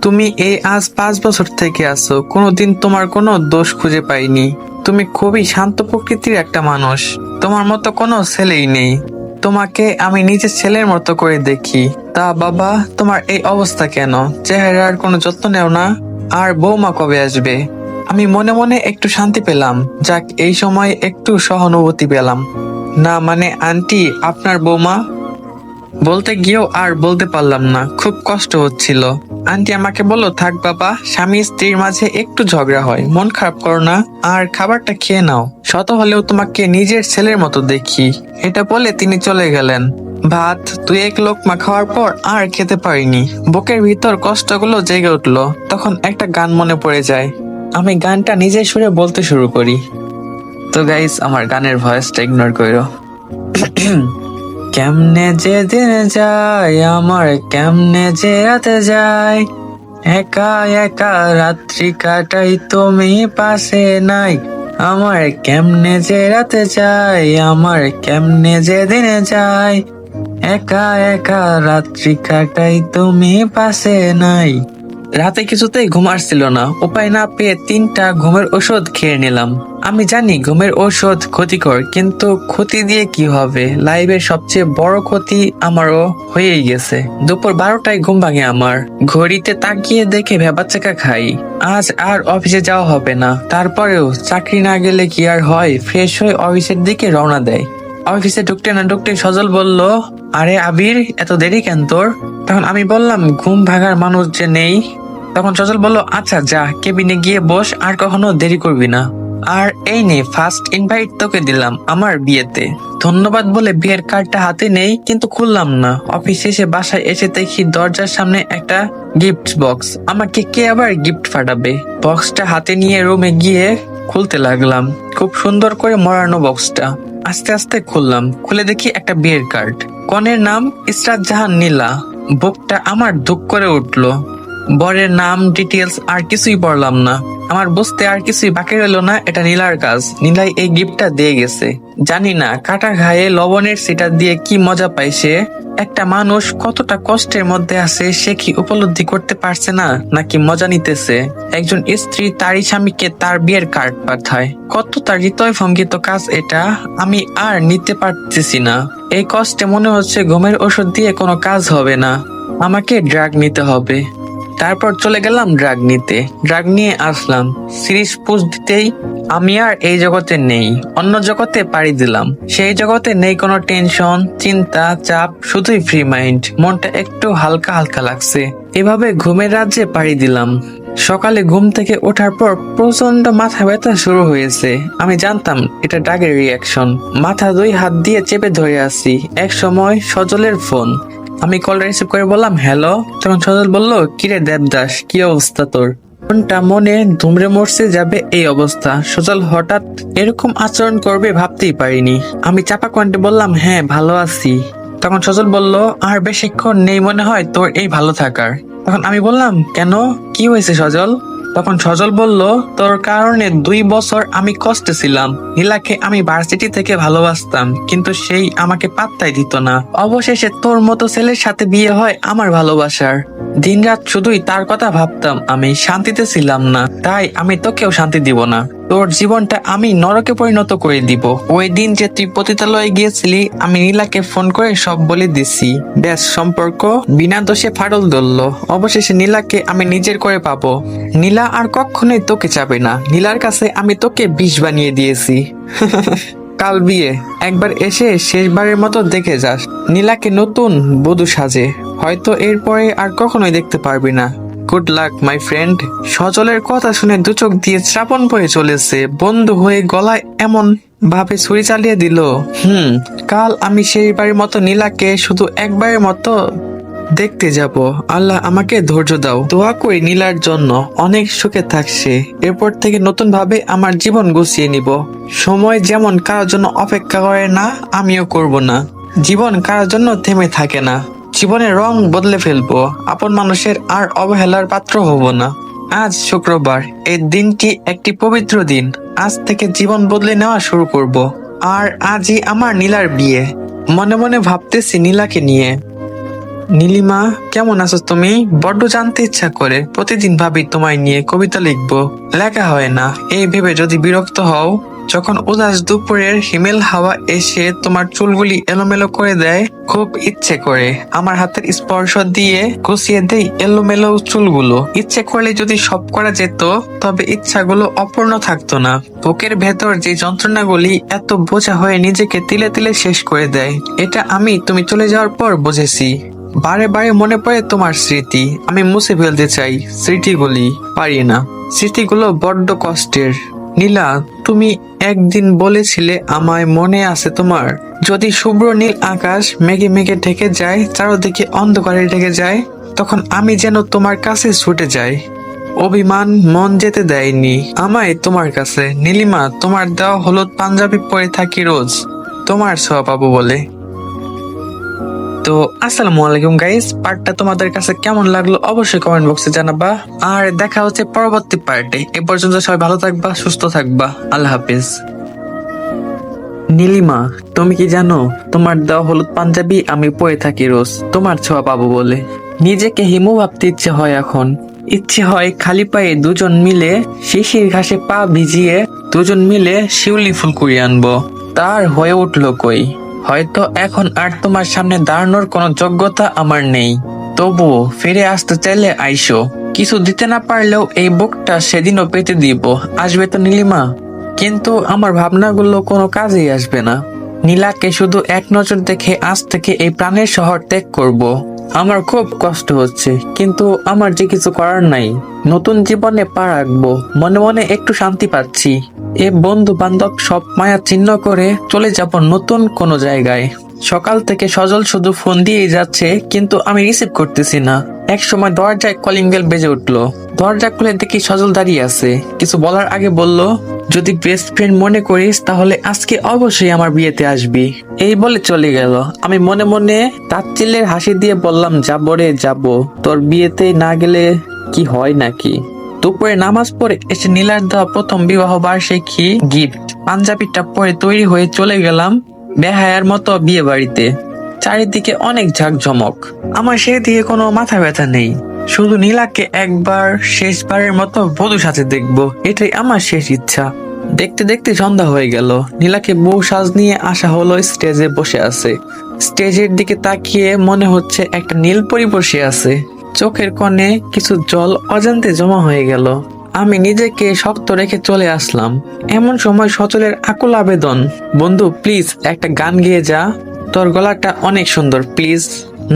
তুমি এই আজ 5 বছর থেকে আছো, কোনোদিন তোমার কোনো দোষ খুঁজে পাইনি। তুমি খুবই শান্ত প্রকৃতির একটা মানুষ। তোমার মতো কোনো ছেলেই নেই। তোমাকে আমি নিজের ছেলের মতো করে দেখি। তা বাবা, তোমার এই অবস্থা কেন? চেহারার কোনো যত্ন নেও না? আর বৌমা কবে আসবে? আমি মনে মনে একটু শান্তি পেলাম। যাক, এই সময় একটু সহানুভূতি পেলাম। না মানে আন্টি, আপনার বৌমা? বলতে গিয়েও আর বলতে পারলাম না, খুব কষ্ট হচ্ছিল। আন্টি আমাকে বলল, থাক বাবা, স্বামী স্ত্রীর মাঝে একটু ঝগড়া হয়, মন খারাপ করো না, আর খাবারটা খেয়ে নাও। শত হলেও তোমাকে নিজের ছেলের মতো দেখি। এটা বলে তিনি চলে গেলেন। ভাত 2-1 লোকমা খাওয়ার পর আর খেতে পারিনি। বুকের ভিতর কষ্টগুলো জেগে উঠলো। তখন একটা গান মনে পড়ে যায়। আমি গানটা নিজের সুরে বলতে শুরু করি। তো গাইস, আমার গানের ভয়েসটা ইগনোর করো। কেমনে যে দিন যায় আমার, কেমনে যে রাতে যায়, একা একা রাত্রি কাটাই, তুমি পাশে নাই আমার। কেমনে যে রাতে যায় আমার, কেমনে যে দিনে যায়, একা একা রাত্রি কাটাই, তুমি পাশে নাই। রাতে কিছুতেই ঘুম আসছিল না। উপায় না পেয়ে 3টা ঘুমের ওষুধ খেয়ে নিলাম। আমি জানি ঘুমের ওষুধ ক্ষতিকর, কিন্তু ক্ষতি দিয়ে কি হবে? লাইফের সবচেয়ে বড় ক্ষতি আমারও হয়েই গেছে। দুপুর 12টায় ঘুম ভাঙে আমার। ঘড়িতে তাকিয়ে দেখে ভেবাচ্চাকা খাই। আজ আর অফিসে যাওয়া হবে না। তারপরেও চাকরি না গেলে কি আর হয়? ফ্রেশ হয়ে অফিসের দিকে রওনা দেয়। অফিসে ঢুকতে না ঢুকতে সজল বলল, আরে আবির, এত দেরি কেন তোর? তখন আমি বললাম, ঘুম ভাঙার মানুষ যে নেই। তখন সজল বলল, আচ্ছা যা, কেবিনে গিয়ে বস, আর কখনো দেরি করবি না। আর এই নে, ফার্স্ট ইনভাইট তোকে দিলাম আমার বিয়েতে। ধন্যবাদ বলে বিয়ের কার্ডটা হাতে নেই, কিন্তু খুললাম না। অফিস শেষে বাসায় এসে দেখি দরজার সামনে একটা গিফট বক্স। আমাকে কে আবার গিফট ফাটাবে? বক্সটা হাতে নিয়ে রুমে গিয়ে খুলতে লাগলাম। খুব সুন্দর করে মোড়ানো বক্সটা। আস্তে আস্তে খুললাম। খুলে দেখি একটা বিয়ের কার্ড। কনের নাম ইসরাত জাহান নীলা। বুকটা আমার ধুক করে উঠলো। বরের নাম, ডিটেলস আর কিছুই পড়লাম না। আমার বুঝতে আর কিছুই বাকি রইল না, এটা নীলার কাজ। নীলাই এই গিফটটা দিয়ে গেছে। জানি না কাটা ঘায়ে লবণের সিটা দিয়ে কি মজা পায় সে। একটা মানুষ কতটা কষ্টের মধ্যে আছে সে কি উপলব্ধি করতে পারছে না, নাকি মজা নিতেছে? একজন স্ত্রী তারই স্বামীকে তার বিয়ের কার্ড পাঠায়। কতটা হৃদয় ভঙ্গিত কাজ এটা। আমি আর নিতে পারতেছি না। এই কষ্টে মনে হচ্ছে ঘুমের ওষুধ দিয়ে কোনো কাজ হবে না, আমাকে ড্রাগ নিতে হবে। তারপর চলে গেলাম ড্রাগ নিতে। ড্রাগ নিয়ে আসলাম। সিরিজ পুশ দিতেই আমি আর এই জগতে নেই, অন্য জগতে পাড়ি দিলাম। সেই জগতে নেই কোনো টেনশন, চিন্তা, চাপ, শুধুই ফ্রি মাইন্ড। মনটা একটু হালকা হালকা লাগছে। এভাবে ঘুমের রাজ্যে পাড়ি দিলাম। সকালে ঘুম থেকে ওঠার পর প্রচন্ড মাথা ব্যথা শুরু হয়েছে। আমি জানতাম এটা ড্রাগের রিয়াকশন। মাথা 2 হাত দিয়ে চেপে ধরে আছি। এক সময় সজলের ফোন। আমি কল রিসিভ করে বললাম, হ্যালো। তখন সজল বলল, কিরে দেবদাস, কি অবস্থা তোর? মনটা মনে দুমড়ে মরছে যাবে এই অবস্থা। সজল হঠাৎ এরকম আচরণ করবে ভাবতেই পারিনি। আমি চাপা কণ্ঠে বললাম, হ্যাঁ ভালো আছি। তখন সজল বলল, আর বেশিক্ষণ নেই মনে হয় তোর এই ভালো থাকার। তখন আমি বললাম, কেন, কি হয়েছে সজল? তখন সজল বলল, তোর কারণে 2 বছর আমি কষ্টে ছিলাম। নীলাকে আমি ভার্সিটি থেকে ভালোবাসতাম, কিন্তু সেই আমাকে পাত্তাই দিত না। অবশেষে তোর মতো ছেলের সাথে বিয়ে হয় আমার ভালোবাসার। দিনরাত শুধুই তার কথা ভাবতাম, আমি শান্তিতে ছিলাম না। তাই আমি তোকেও শান্তি দিব না। তোর জীবনটা আমি নরকে পরিণত করে দিব। ওই দিন যে তুই পতিতালয়ে গিয়েছিলি, আমি নীলাকে ফোন করে সব বলে দিছি। ব্যাস, সম্পর্ক বিনা দোষে ফাটল ধরলো। অবশেষে নীলাকে আমি নিজের করে পাবো। নীলা আর কখনোই তোকে চাবে না। নীলার কাছে আমি তোকে বিষ বানিয়ে দিয়েছি। কাল বিয়ে, একবার এসে শেষবারের মতো দেখে যাস। নীলাকে নতুন বধূ সাজে। হয়তো এরপরে আর কখনোই দেখতে পারবি না। Good luck my friend. সজলের কথা শুনে 2 চোখ দিয়ে শ্রাবণ বয়ে চলেছে। বন্ধু হয়ে গলায় এমন ভাবে ছুরি চালিয়ে দিল। কাল আমি সেইবারের মতো নীলাকে শুধু একবারের মতো দেখতে যাব। আল্লাহ আমাকে ধৈর্য দাও। দোয়া করি নীলার জন্য, অনেক সুখে থাকছে। এরপর থেকে নতুন ভাবে আমার জীবন গুছিয়ে নিব। সময় যেমন কারোর জন্য অপেক্ষা করে না, আমিও করব না। জীবন কারোর জন্য থেমে থাকে না। জীবনের রং বদলে ফেলবো। আপন মানুষের আর অবহেলার পাত্র হব না। আজ শুক্রবার। এই দিনটি একটি পবিত্র দিন। আজ থেকে জীবন বদলে নেওয়া শুরু করব। আর আজই আমার নীলার বিয়ে। মনে মনে ভাবতেছি নীলাকে নিয়ে। নীলিমা, কেমন আছো তুমি? বড্ড জানতে ইচ্ছা করে। প্রতিদিন ভাবি তোমায় নিয়ে কবিতা লিখবো, লেখা হয় না। এই ভেবে যদি বিরক্ত হও, যখন উদাস দুপুরের হিমেল হাওয়া এসে তোমার চুলগুলি এলোমেলো করে দেয়, খুব ইচ্ছে করে আমার হাতের স্পর্শ দিয়ে গুছিয়ে দেই এলোমেলো চুলগুলো। ইচ্ছে করলে যদি সব করা যেত, তবে ইচ্ছাগুলো অপূর্ণ থাকতো না। বুকের ভেতর যে যন্ত্রণাগুলি এত বোঝা হয়ে নিজেকে তিলে তিলে শেষ করে দেয়, এটা আমি তুমি চলে যাওয়ার পর বুঝেছি। বারে বারে মনে পড়ে তোমার স্মৃতি, আমি মুছে ফেলতে চাই স্মৃতিগুলি, পারি না। স্মৃতিগুলো বড্ড কষ্টের। নীলা, তুমি একদিন বলেছিলে, আমায় মনে আছে তোমার, যদি শুভ্র নীল আকাশ মেঘে মেঘে ঢেকে যায়, চারদিকে অন্ধকারে ঢেকে যায়, তখন আমি যেন তোমার কাছে ছুটে যাই। অভিমান মন যেতে দেয়নি আমায় তোমার কাছে। নীলিমা, তোমার দেওয়া হলুদ পাঞ্জাবি পরে থাকি রোজ, তোমার ছোঁয়া পাবো বলে। তো আসসালামু আলাইকুম গাইস, পার্টটা তোমাদের কাছে কেমন লাগলো অবশ্যই কমেন্ট বক্সে জানাবা। আর দেখা হচ্ছে পরবর্তী পার্টে। এ পর্যন্ত সবাই ভালো থাকবা, সুস্থ থাকবা। আল্লাহ হাফিজ। নীলিমা, তুমি কি জানো, তোমার দেওয়া হলুদ পাঞ্জাবি আমি পরে থাকি রোজ, তোমার ছোঁয়া পাবো বলে। নিজেকে হিমু ভাবতে ইচ্ছে হয় এখন। ইচ্ছে হয় খালি পায়ে দুজন মিলে শিশির ঘাসে পা ভিজিয়ে দুজন মিলে শিউলি ফুল কুড়িয়ে আনবো। তার হয়ে উঠলো কই। হয়তো এখন আর তোমার সামনে দাঁড়ানোর কোনো যোগ্যতা আমার নেই, তবুও ফিরে আসতে চাইলে আইসো। কিছু দিতে না পারলেও এই বুকটা সেদিনও পেতে দিব, আসবে তো নীলিমা? কিন্তু আমার ভাবনাগুলো কোনো কাজেই আসবে না। নীলাকে শুধু এক নজর দেখে আজ থেকে এই প্রাণের শহর ত্যাগ করব। আমার খুব কষ্ট হচ্ছে, কিন্তু আমার যে কিছু করার নাই। নতুন জীবনে পা রাখবো, মনে মনে একটু শান্তি পাচ্ছি। এ বন্ধু বান্ধব সব মায়া চিহ্ন করে চলে যাব নতুন কোনো জায়গায়। সকাল থেকে সজল শুধু ফোন দিয়েই যাচ্ছে, কিন্তু আমি রিসিভ করতেছি না। এক সময় দরজায় কলিং বেল বেজে উঠলো। দরজা খুলে দেখি সজল দাঁড়িয়ে আছে। কিছু বলার আগে বলল, যদি বেস্ট ফ্রেন্ড মনে করিস তাহলে আজকে অবশ্যই আমার বিয়েতে আসবি। এই বলে চলে গেল। আমি মনে মনে তাচ্ছিল্যের হাসি দিয়ে বললাম, যাবো রে যাবো, তোর বিয়েতে না গেলে কি হয় নাকি? দুপুরে নামাজ পড়ে এসে নীলার দেওয়া প্রথম বিবাহ বার্ষিকী গিফট পাঞ্জাবিটা পরে তৈরি হয়ে চলে গেলাম বেহায়ার মতো বিয়ে বাড়িতে। চারিদিকে অনেক ঝাঁকঝমক, আমার সেদিকে কোনো মাথা ব্যথা নেই। শুধু নীলাকে একবার শেষবারের মতো বধূ সাজে দেখবো, এটাই আমার শেষ ইচ্ছা। দেখতে দেখতে সন্ধ্যা হয়ে গেল। নীলাকে বউ সাজ নিয়ে আসা হলো, স্টেজে বসে আছে। স্টেজের দিকে তাকিয়ে মনে হচ্ছে একটা নীলপরি বসে আছে। চোখের কোণে কিছু জল অজান্তে জমা হয়ে গেল। আমি নিজেকে শক্ত রেখে চলে আসলাম। এমন সময় সচলের আকুল আবেদন, বন্ধু প্লিজ একটা গান গেয়ে যা, তোর গলাটা অনেক সুন্দর, প্লিজ।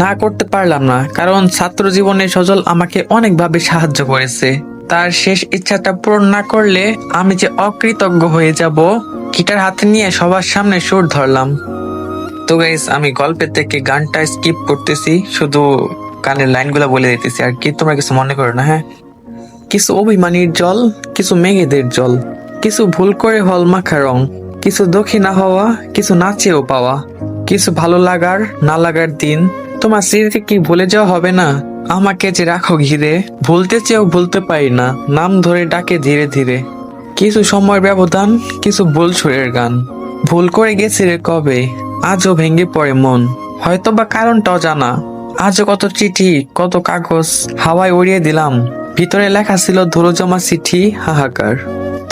না করতে পারলাম না, কারণ ছাত্র জীবনে সজল আমাকে অনেকভাবে সাহায্য করেছে। তার শেষ ইচ্ছাটা পূরণ না করলে আমি যে অকৃতজ্ঞ হয়ে যাব। গিটার হাতে নিয়ে সবার সামনে সুর ধরলাম। তো গাইস, আমি গল্পের থেকে গানটা স্কিপ করতেছি, শুধু গানের লাইনগুলো বলে দিতেছি আর কি, তোমরা কিছু মনে করো না। হ্যাঁ, কিছু অভিমানীর জল, কিছু মেঘেদের জল, কিছু ভুল করে হল মাখা রং, কিছু দক্ষিণা হওয়া, কিছু না চেয়েও পাওয়া, কিছু ভালো লাগার না লাগার দিন। তোমার স্মৃতি কি ভুলে যাওয়া হবে না? আমাকে যে রাখো ঘিরে, ভুলতে চেয়েও ভুলতে পারি না, নাম ধরে ডাকে ধীরে ধীরে। কিছু সময়ের ব্যবধান, কিছু ভুল সুরের গান, ভুল করে গেছি রে কবে, আজও ভেঙে পড়ে মন। হয়তো বা কারণটাও জানা, আজও কত চিঠি কত কাগজ হাওয়ায় উড়িয়ে দিলাম। ভিতরে লেখা ছিল ধুলো জমা চিঠি, হাহাকার।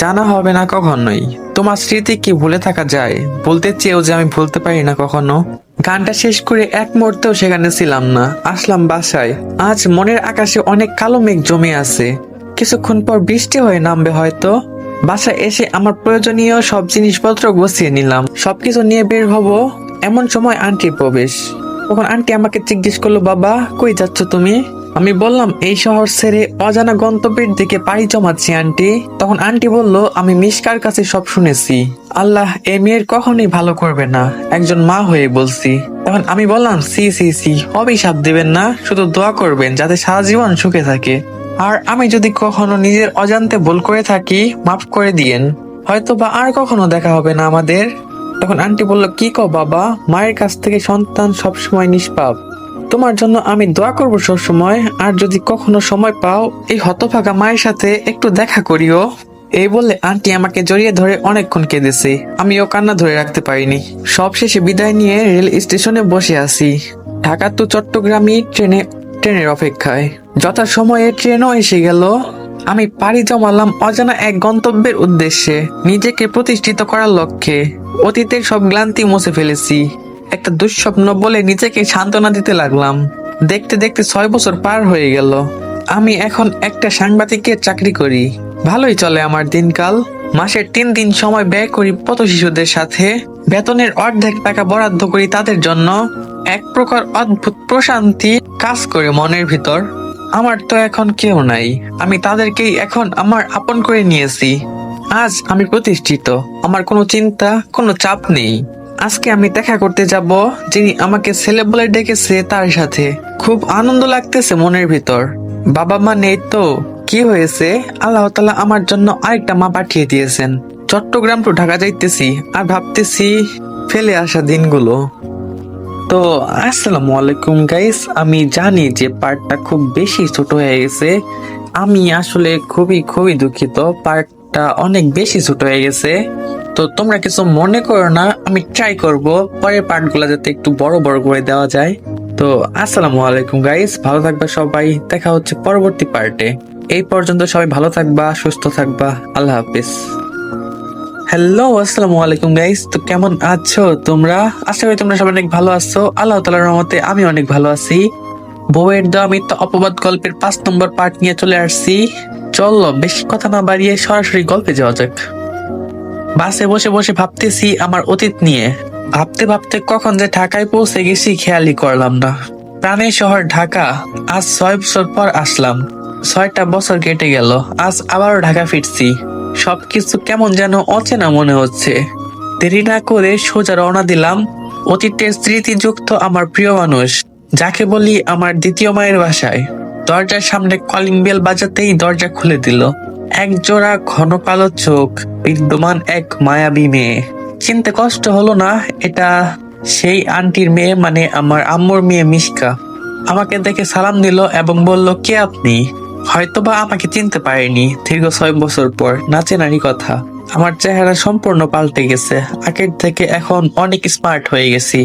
জানা হবে না কখনোই। তোমার স্মৃতি কি ভুলে থাকা যায়? বলতে চেয়েও যে আমি ভুলতে পারি না কখনো। গানটা শেষ করে এক মুহূর্তেও সেখানে ছিলাম না। আসলাম বাসায়। আজ মনের আকাশে অনেক কালো মেঘ জমে আছে। কিছুক্ষণ পর বৃষ্টি হয়ে নামবে হয়তো। বাসায় এসে আমার প্রয়োজনীয় সব জিনিসপত্র গুছিয়ে নিলাম। সবকিছু নিয়ে বের হব, এমন সময় আন্টির প্রবেশ। তখন আন্টি আমাকে জিজ্ঞেস করলো, বাবা কই যাচ্ছ তুমি? আমি বললাম, এই শহর ছেড়ে অজানা গন্তব্যের দিকে পাড়ি জমাচ্ছি আন্টি। তখন আন্টি বলল, আমি মিশকার কাছে সব শুনেছি। আল্লাহ এই মেয়ের কখনোই ভালো করবে না, একজন মা হয়ে বলছি। তখন আমি বললাম, সি সি সি, অভিশাপ দিবেন না, শুধু দোয়া করবেন যাতে সারা জীবন সুখে থাকে। আর আমি যদি কখনো নিজের অজান্তে ভুল করে থাকি, মাফ করে দিয়েন। হয়তো বা আর কখনো দেখা হবে না আমাদের। তখন আন্টি বলল, কি কও বাবা, মায়ের কাছ থেকে সন্তান সবসময় নিষ্পাপ। তোমার জন্য আমি দোয়া করবো সবসময়। আর যদি কখনো সময় পাও, এই হতভাগা মায়ের সাথে একটু দেখা করিও। এই বলে আন্টি আমাকে জড়িয়ে ধরে অনেকক্ষণ কেঁদেছে। আমিও কান্না ধরে রাখতে পারিনি। সবশেষে বিদায় নিয়ে রেল স্টেশনে বসে আছি। ঢাকা টু চট্টগ্রামই ট্রেনের অপেক্ষায়। যথাসময়ে ট্রেনও এসে গেল। আমি পাড়ি জমালাম অজানা এক গন্তব্যের উদ্দেশ্যে, নিজেকে প্রতিষ্ঠিত করার লক্ষ্যে। অতীতের সব ক্লান্তি মুছে ফেলেছি। একটা দুঃস্বপ্ন বলে নিজেকে সান্ত্বনা দিতে লাগলাম। দেখতে দেখতে 6 বছর পার হয়ে গেল। আমি এখন একটা সাংবাদিকের চাকরি করি। ভালোই চলে আমার দিনকাল। মাসের 3 দিন সময় ব্যয় করি পথ শিশুদের সাথে। বেতনের অর্ধেক টাকা বরাদ্দ করি তাদের জন্য। এক প্রকার অদ্ভুত প্রশান্তি কাজ করে মনের ভিতর। আমার তো এখন কেউ নাই, আমি তাদেরকেই এখন আমার আপন করে নিয়েছি। আজ আমি প্রতিষ্ঠিত, আমার কোনো চিন্তা, কোনো চাপ নেই। আজকে আমি দেখা করতে যাব যিনি আমাকে ছেলে বলে ডেকেছে তার সাথে। খুব আনন্দ লাগতেছে মনের ভিতর। বাবা মা নেই তো কি হয়েছে, আল্লাহ তাআলা আমার জন্য আরেকটা মা পাঠিয়ে দিয়েছেন। চট্টগ্রাম টু ঢাকা যাইতেছি আর ভাবতেছি ফেলে আসা দিনগুলো। তো আসসালামু আলাইকুম গাইস, আমি জানি যে পার্টটা খুব বেশি ছোট হয়ে গেছে। আমি আসলে খুবই খুবই দুঃখিত, পার্টটা অনেক বেশি ছোট হয়ে গেছে। তো তোমরা কিছু মনে করো না, আমি ট্রাই করব পরের পার্টগুলো যাতে একটু বড় বড় করে দেওয়া যায়। তো আসসালামু আলাইকুম গাইস, ভালো থাকবা সবাই, দেখা হচ্ছে পরবর্তী পার্টে। এই পর্যন্ত সবাই ভালো থাকবা, সুস্থ থাকবা, আল্লাহ হাফিজ। হ্যালো, আসসালামু আলাইকুম গাইস। তো কেমন আছো তোমরা? আশা করি তোমরা সবাই অনেক ভালো আছো। আল্লাহ তাআলার রহমতে আমি অনেক ভালো আছি। বউয়ের দেওয়া মিথ্যা অপবাদ গল্পের 5 নম্বর পার্ট নিয়ে চলে আসছি। চলো বেশি কথা না বাড়িয়ে সরাসরি গল্পে যাওয়া যাক। বাসে বসে বসে ভাবতেছি আমার অতীত নিয়ে। ভাবতে ভাবতে কখন যে ঢাকায় পৌঁছে গেছি খেয়ালই করলাম না। প্রাণের শহর ঢাকা। আজ 6 বছর পর আসলাম। 6টা বছর কেটে গেল, আজ আবারও ঢাকা ফিরছি। সবকিছু কেমন যেন অচেনা মনে হচ্ছে। দেরি না করে সোজা রওনা দিলাম অতীতের স্মৃতিযুক্ত আমার প্রিয় মানুষ, যাকে বলি আমার দ্বিতীয় মায়ের বাসায়। দরজার সামনে কলিং বেল বাজাতেই দরজা খুলে দিল এক জোড়া ঘন কালো চোখ, বিদ্যমান এক মায়াবী মেয়ে। চিনতে কষ্ট হলো না, এটা সেই আন্টির মেয়ে, মানে আমার আম্মুর মেয়ে মিশকা। আমাকে দেখে সালাম দিল এবং বলল, কে আপনি? হয়তোবা আমাকে চিনতে পারেনি দীর্ঘ 6 বছর পর, না চেনারই কথা। আমার চেহারা সম্পূর্ণ পাল্টে গেছে, আগের থেকে এখন অনেক স্মার্ট হয়ে গেছি।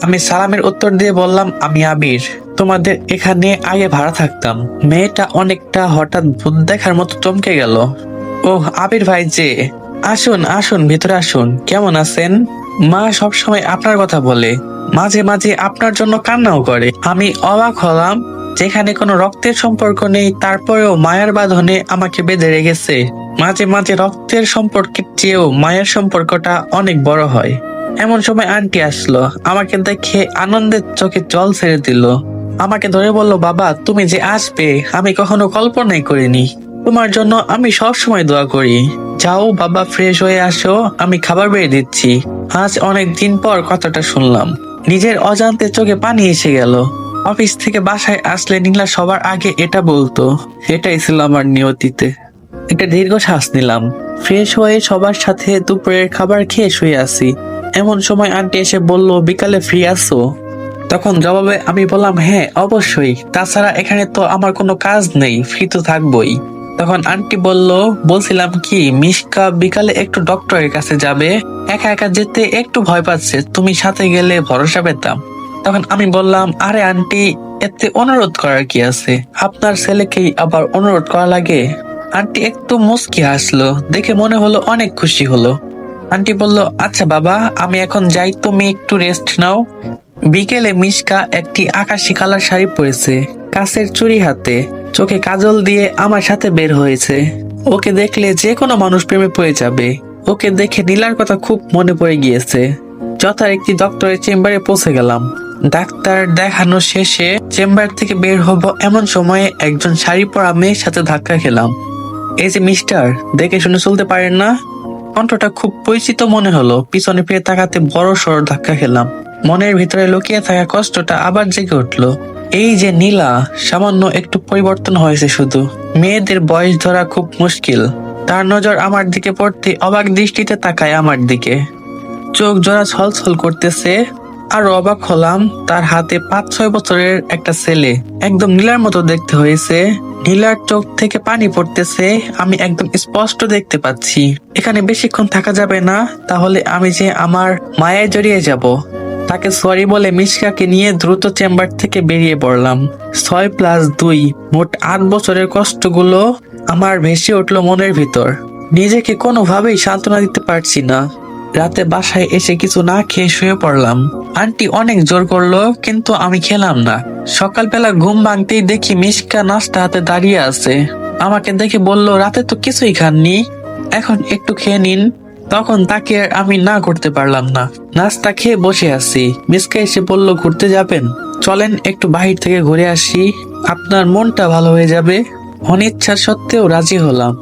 আমি সালামের উত্তর দিয়ে বললাম, আমি আবির, তোমাদের এখানে আগে ভাড়া থাকতাম। মেয়েটা অনেকটা হঠাৎ ভূত দেখার মতো চমকে গেল। ওহ, আবির ভাই যে, আসুন আসুন ভিতরে আসুন, কেমন আছেন? মা সবসময় আপনার কথা বলে, মাঝে মাঝে আপনার জন্য কান্নাও করে। আমি অবাক হলাম, যেখানে কোনো রক্তের সম্পর্ক নেই তারপরেও মায়ের বাঁধনে আমাকে বেঁধে রেখেছে। মাঝে মাঝে রক্তের সম্পর্কের চেয়েও মায়ের সম্পর্কটা অনেক বড় হয়। এমন সময় আন্টি আসলো, আমাকে দেখে আনন্দের চোখে জল ছেড়ে দিল। আমাকে ধরে বলল, বাবা তুমি যে আসবে আমি কখনো কল্পনাই করিনি। তোমার জন্য আমি সব সময় দোয়া করি। যাও বাবা, ফ্রেশ হয়ে আসো, আমি খাবার বেড়ে দিচ্ছি। আজ অনেক দিন পর কথাটা শুনলাম, নিজের অজান্তে চোখে পানি এসে গেল। অফিস থেকে বাসায় আসলে নীলা সবার আগে এটা বলতো, এটাই ছিল আমার নিয়তিতে। একটা দীর্ঘ শ্বাস নিলাম। ফ্রেশ হয়ে সবার সাথে দুপুরের খাবার খেয়ে শুয়ে আছি। এমন সময় আন্টি এসে বলল, বিকালে ফ্রি আছো? তখন জবাবে আমি বললাম, হ্যাঁ অবশ্যই, তাছাড়া এখানে তো আমার কোনো কাজ নেই, ফ্রি তো থাকবোই। তখন আন্টি বলল, বলছিলাম কি, মিশকা বিকালে একটু ডক্টরের কাছে যাবে, একা একা যেতে একটু ভয় পাচ্ছে, তুমি সাথে গেলে ভরসা পেতাম। তখন আমি বললাম, আরে আন্টি, এতে অনুরোধ করার কি আছে, আপনার ছেলেকেই আবার অনুরোধ করা লাগে? আন্টি একটু মুচকি হাসলো, দেখে মনে হলো অনেক খুশি হলো। আন্টি বলল, আচ্ছা বাবা আমি এখন যাই, তুমি একটু রেস্ট নাও। বিকেলে মিশকা একটি আকাশি কালার শাড়ি পরেছে, কাচের চুড়ি হাতে, চোখে কাজল দিয়ে আমার সাথে বের হয়েছে। ওকে দেখলে যে কোনো মানুষ প্রেমে পড়ে যাবে। ওকে দেখে নীলার কথা খুব মনে পড়ে গিয়েছে। যথারীতি ডক্টরের চেম্বারে পৌঁছে গেলাম। ডাক্তার দেখানো শেষে চেম্বার থেকে বের হব এমন সময়ে একজন শাড়ি পরা মেয়ের সাথে ধাক্কা খেলাম। এই যে মিস্টার, দেখে শুনে চলতে পারেন না? কণ্ঠটা খুব পরিচিত মনে হলো। পিছনে ফিরে তাকাতে বড় সড় ধাক্কা খেলাম। মনের ভিতরে লুকিয়ে থাকা কষ্টটা আবার জেগে উঠলো। এই যে নীলা, সামান্য একটু পরিবর্তন হয়েছে শুধু। মেয়েদের বয়স ধরা খুব মুশকিল। তার নজর আমার দিকে পড়তে অবাক দৃষ্টিতে তাকায় আমার দিকে। চোখ জোড়া ছলছল করতেছে। আর অবাক হলাম, তার হাতে 5-6 বছরের একটা ছেলে, একদম নীলার মতো দেখতে হয়েছে। নীলার চোখ থেকে পানি পড়তেছে, আমি একদম স্পষ্ট দেখতে পাচ্ছি। এখানে বেশিক্ষণ থাকা যাবে না, তাহলে আমি যে আমার মায়ায় জড়িয়ে যাব। তাকে সরি বলে মিশকাকে নিয়ে দ্রুত চেম্বার থেকে বেরিয়ে পড়লাম। 6+2 মোট 8 বছরের কষ্টগুলো আমার ভেসে উঠলো মনের ভিতর। নিজেকে কোনোভাবেই সান্ত্বনা দিতে পারছি না। রাতে বাসায় এসে কিছু না খেয়ে শুয়ে পড়লাম। আন্টি অনেক জোর করলো, কিন্তু আমি খেলাম না। সকালবেলা ঘুম ভাঙতেই দেখি মিশকা নাস্তা হাতে দাঁড়িয়ে আছে। আমাকে দেখে বলল, রাতে তো কিছুই খাননি, এখন একটু খেয়ে নিন। তখন তাকে আর আমি না করতে পারলাম না। নাস্তা খেয়ে বসে আছি। মিশকা এসে বলল, ঘুরতে যাবেন? চলেন একটু বাহির থেকে ঘুরে আসি, আপনার মনটা ভালো হয়ে যাবে। অনিচ্ছা সত্ত্বেও রাজি হলাম।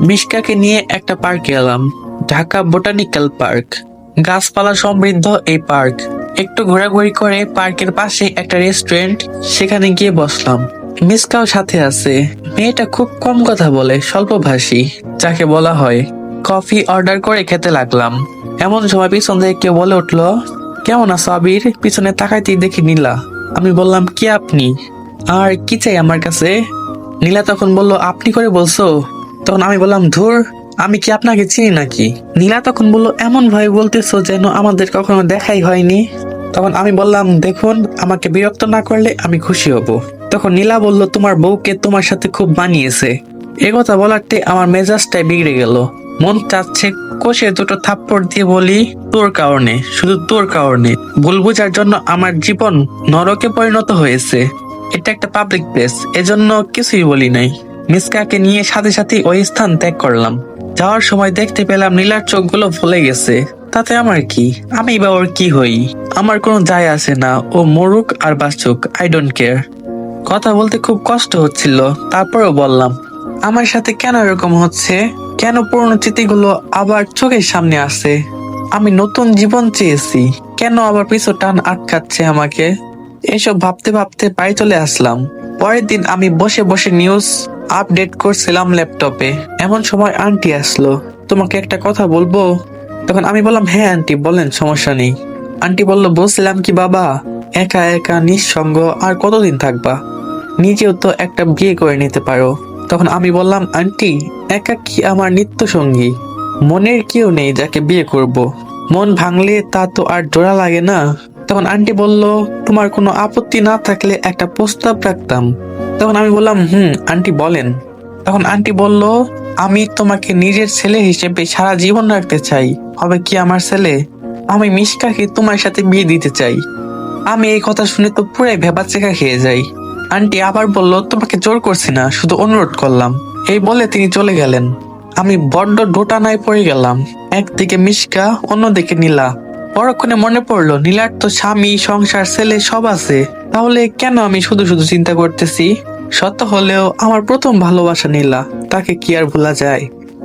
মিশকাকে নিয়ে একটা পার্কে এলাম, ঢাকা বোটানিক্যাল পার্ক। গাছপালা সমৃদ্ধ এই পার্ক। একটু ঘোরাঘুরি করে পার্কের পাশে একটা রেস্টুরেন্ট, সেখানে গিয়ে বসলাম। মিশকাও সাথে আছে। মেয়েটা খুব কম কথা বলে, স্বল্পভাষী, যাকে বলা হয়। কফি অর্ডার করে খেতে লাগলাম। এমন সময় পিছন থেকে কেউ বলে উঠলো, কেমন আছো আবির? পিছনে তাকাইতেই দেখি নীলা। আমি বললাম, কি আপনি? আর কি চাই আমার কাছে? নীলা তখন বলল, আপনি করে বলছো? তখন আমি বললাম, ধুর, আমি কি আপনাকে চিনি নাকি? নীলা তখন বলল, এমন ভাবে বলতেছো যেন আমাদের কখনো দেখাই হয়নি। তখন আমি বললাম, দেখুন, আমাকে বিরক্ত না করলে আমি খুশি হব। তখন নীলা বলল, তোমার বউকে তোমার সাথে খুব মানিয়েছে। এ কথা বলাতে আমার মেজাজটাই বিগড়ে গেল। মন চাচ্ছে কষে দুটো থাপ্পড় দিয়ে বলি, তোর কারণে, শুধু তোর কারণে ভুল বোঝার জন্য আমার জীবন নরকে পরিণত হয়েছে। এটা একটা পাবলিক প্লেস, এজন্য কিছুই বলি নাই। মিশকাকে নিয়ে সাথে সাথে ওই স্থান ত্যাগ করলাম। যাওয়ার সময় দেখতে পেলাম নীলার চোখগুলো ফুলে গেছে। তাতে আমার কি? আমি বা ওর কি হই? আমার কোনো যায় আসে না, ও মরুক আর বাঁচুক, আই ডোন্ট কেয়ার। কথা বলতে খুব কষ্ট হচ্ছিল, তারপরেও বললাম, আমার সাথে কেন এরকম হচ্ছে? কেন পুরনো স্মৃতিগুলো আবার চোখের সামনে আসে? আমি নতুন জীবন চেয়েছি, কেন আবার পিছু টান আটকাচ্ছে আমাকে? এসব ভাবতে ভাবতে বাড়ি চলে আসলাম। পরের দিন আমি বসে বসে নিউজ আপডেট করছিলাম ল্যাপটপে। এমন সময় আন্টি আসলো। তোমাকে একটা কথা বলবো? তখন আমি বললাম, হ্যাঁ আন্টি বলেন, সমস্যা নেই। আন্টি বলল, বলছিলাম কি বাবা, একা একা নিঃসঙ্গ আর কতদিন থাকবা? নিজেও তো একটা বিয়ে করে নিতে পারো। তখন আমি বললাম, আন্টি, একা কি আমার নিত্য সঙ্গী? মনের কেউ নেই যাকে বিয়ে করব। মন ভাঙলে তা তো আর জোড়া লাগে না। তখন আন্টি বলল, তোমার কোনো আপত্তি না থাকলে একটা প্রস্তাব রাখতাম। তখন আমি বললাম, আন্টি বলেন। তখন আন্টি বলল, আমি তোমাকে নিজের ছেলে হিসেবে সারা জীবন রাখতে চাই। হবে কি আমার ছেলে? আমি মিশকাকে তোমার সাথে বিয়ে দিতে চাই। আমি এই কথা শুনে তো পুরাই ভেবাচেকা খেয়ে যাই। আন্টি আবার বলল, তোমাকে জোর করছি না, শুধু অনুরোধ করলাম। এই বলে তিনি চলে গেলেন। আমি বড্ড দোটানায় পড়ে গেলাম। একদিকে মিশকা, অন্যদিকে নীলা। পরক্ষণে মনে পড়লো, নীলার তো স্বামী, সংসার, ছেলে সব আছে। তাহলে কেন আমি শুধু শুধু চিন্তা করতেছি? সত্য হলেও আমার প্রথম ভালোবাসা নীলা, তাকে কি আর ভোলা যায়?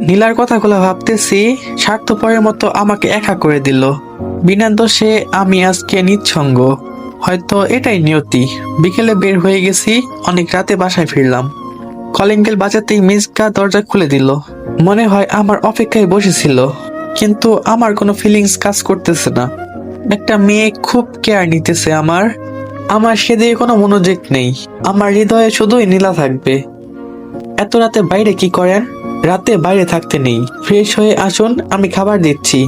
নীলার কথাগুলো ভাবতেছি, স্বার্থপরের মতো আমাকে একা করে দিল। বিনা দোষে আমি আজকে নিঃসঙ্গ। হয়তো এটাই নিয়তি। বিকেলে বের হয়ে গেছি, অনেক রাতে বাসায় ফিরলাম। কলিং বেল বাজাতেই মিশকা দরজা খুলে দিল। মনে হয় আমার অপেক্ষায় বসেছিল, কিন্তু আমার কোনো ফিলিংস কাজ করতেছে না। একটা মেয়ে খুব কেয়ার নিতেছে আমার সেদিকে কোনো মনোযোগ নেই। আমার হৃদয়ে শুধুই নীলা থাকবে। এত রাতে বাইরে কি করেন? রাতে বাইরে থাকতে নেই, ফ্রেশ হয়ে আসুন, আমি খাবার দিচ্ছি।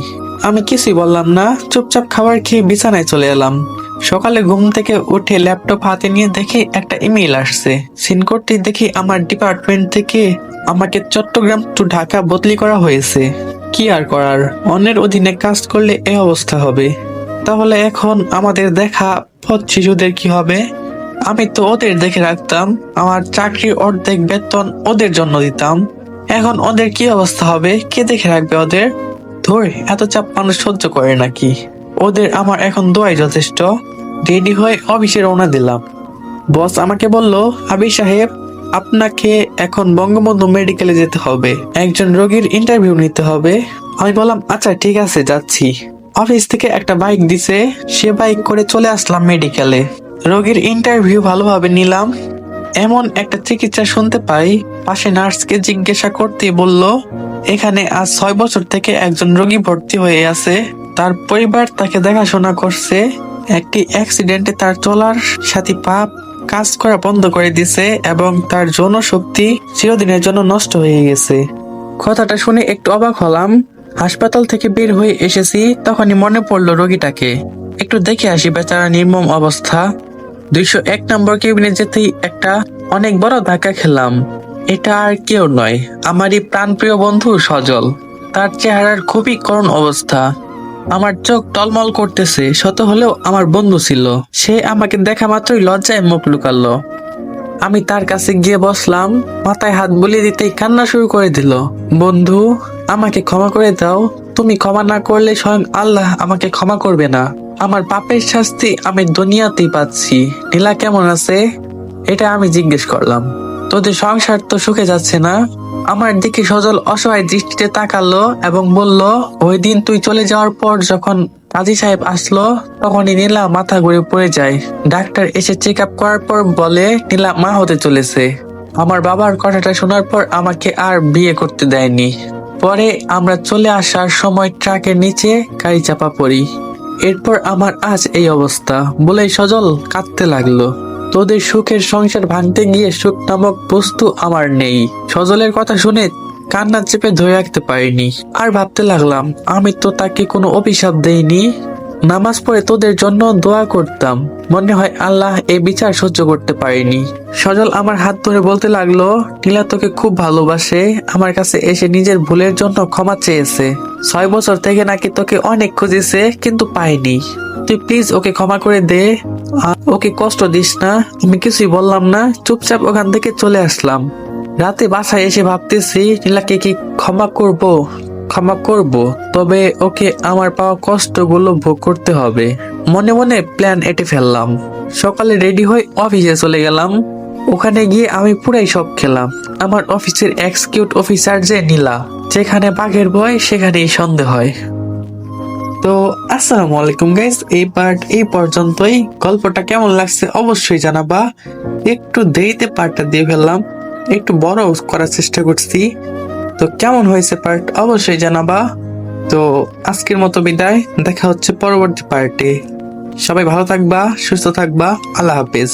আমি কিছুই বললাম না, চুপচাপ খাবার খেয়ে বিছানায় চলে এলাম। সকালে ঘুম থেকে উঠে ল্যাপটপ হাতে নিয়ে দেখি একটা ইমেল আসছে। সিন করতে দেখি আমার ডিপার্টমেন্ট থেকে আমাকে চট্টগ্রাম টু ঢাকা বদলি করা হয়েছে। কি আর করার, অন্যের অধীনে কাজ করলে এই অবস্থা হবে। তাহলে এখন আমাদের দেখা পথ শিশুদের কি হবে? আমি তো ওদের দেখে রাখতাম, আমার চাকরির অর্ধেক বেতন ওদের জন্য দিতাম। এখন ওদের কি অবস্থা হবে? কে দেখে রাখবে ওদের? ধর, এত চাপ মানুষ সহ্য করে নাকি? ওদের আমার এখন দোয়াই যথেষ্ট। রেডি হয়ে অফিসে রওনা দিলাম। বস আমাকে বলল, আবির সাহেব, আপনাকে এখন বঙ্গবন্ধু মেডিকেলে যেতে হবে, একজন রোগীর ইন্টারভিউ নিতে হবে। আমি বললাম, আচ্ছা ঠিক আছে, যাচ্ছি। অফিস থেকে একটা বাইক দিছে, সে বাইক করে চলে আসলাম মেডিকেলে। রোগীর ইন্টারভিউ ভালোভাবে নিলাম। এমন একটা চিকিৎসা শুনতে পাই, পাশে নার্সকে জিজ্ঞাসা করতে বলল, এখানে আজ 6 বছর থেকে একজন রোগী ভর্তি হয়ে আছে। তার পরিবার তাকে দেখাশোনা করছে। একটি অ্যাক্সিডেন্টে তার চলার সাথী পা কাজ করা বন্ধ করে দিছে এবং তার যৌন শক্তি চিরদিনের জন্য নষ্ট হয়ে গেছে। কথাটা শুনে একটু অবাক হলাম। হাসপাতাল থেকে বের হয়ে এসেছি, তখনই মনে পড়লো রোগীটাকে একটু দেখে আসি, বেচারা নির্মম অবস্থা। 201 নম্বর কেবিনে যেতেই একটা অনেক বড় ধাক্কা খেলাম। এটা আর কেউ নয়, আমারই প্রাণপ্রিয় বন্ধু সজল। তার চেহারার খুবই করুণ অবস্থা। আমার চোখ টলমল করতেছে। শত হলেও আমার বন্ধু ছিল। সে আমাকে দেখা মাত্রই লজ্জায় মুখ লুকালো। আমি তার কাছে গিয়ে বসলাম, মাথায় হাত বুলিয়ে দিতেই কান্না শুরু করে দিল। বন্ধু, আমাকে ক্ষমা করে দাও। তুমি ক্ষমা না করলে স্বয়ং আল্লাহ আমাকে ক্ষমা করবে না। আমার পাপের শাস্তি আমি দুনিয়াতেই পাচ্ছি। নীলা কেমন আছে এটা আমি জিজ্ঞেস করলাম। তোদের সংসার তো সুখে যাচ্ছে না? আমার দিকে সজল অসহায় দৃষ্টিতে তাকালো এবং বলল, ওই দিন তুই চলে যাওয়ার পর যখন কাজী সাহেব আসলো, তখনই নীলা মাথা ঘুরে পড়ে যায়। ডাক্তার এসে চেক আপ করার পর বলে নীলা মা হতে চলেছে। আমার বাবার কথাটা শোনার পর আমাকে আর বিয়ে করতে দেয়নি। পরে আমরা চলে আসার সময় ট্রাকের নিচে গাড়ি চাপা পড়ি। এরপর আমার আজ এই অবস্থা। বলেই সজল কাঁদতে লাগলো। তোদের সুখের সংসার ভাঙতে গিয়ে সুখ নামক বস্তু আমার নেই। সজলের কথা শুনে কান্না চেপে ধরে রাখতে পারিনি। আর ভাবতে লাগলাম, আমি তো তাকে কোনো অভিশাপ দেইনি। নামাজ পড়ে তোদের জন্য দোয়া করতাম। মনে হয় আল্লাহ এই বিচার সহ্য করতে পারেনি। সজল আমার হাত ধরে বলতে লাগলো, নীলা তোকে খুব ভালোবাসে। আমার কাছে এসে নিজের ভুলের জন্য ক্ষমা চেয়েছে। 6 বছর থেকে নাকি তোকে অনেক খুঁজেছে, কিন্তু পাইনি। তুই প্লিজ ওকে ক্ষমা করে দে। ওকে কষ্ট দিস না। আমি কিছুই বললাম না, চুপচাপ ওখান থেকে চলে আসলাম। রাতে বাসায় এসে ভাবতেছি, নীলাকে কি ক্ষমা করব, তবে ওকে আমার পাওয়া কষ্টগুলো ভোগ করতে হবে। মনে মনে প্ল্যান এঁটে ফেললাম। সকালে রেডি হয়ে অফিসে চলে গেলাম। ওখানে গিয়ে আমি পুরাই সব খেলাম। আমার অফিসের এক্সিকিউট অফিসার যে নীলা, যেখানে বাঘের ভয় সেখানেই সন্দেহ হয়। তো আসসালামু আলাইকুম গাইস, এই পার্ট এই পর্যন্তই। গল্পটা কেমন লাগছে অবশ্যই জানাবা। একটু দেরিতে পার্টটা দিয়ে ফেললাম, একটু বড় করার চেষ্টা করছি। তো কেমন হয়েছে পার্ট অবশ্যই জানাবা। তো আজকের মতো বিদায়, দেখা হচ্ছে পরবর্তী পার্টে। সবাই ভালো থাকবা, সুস্থ থাকবা। আল্লাহ হাফেজ।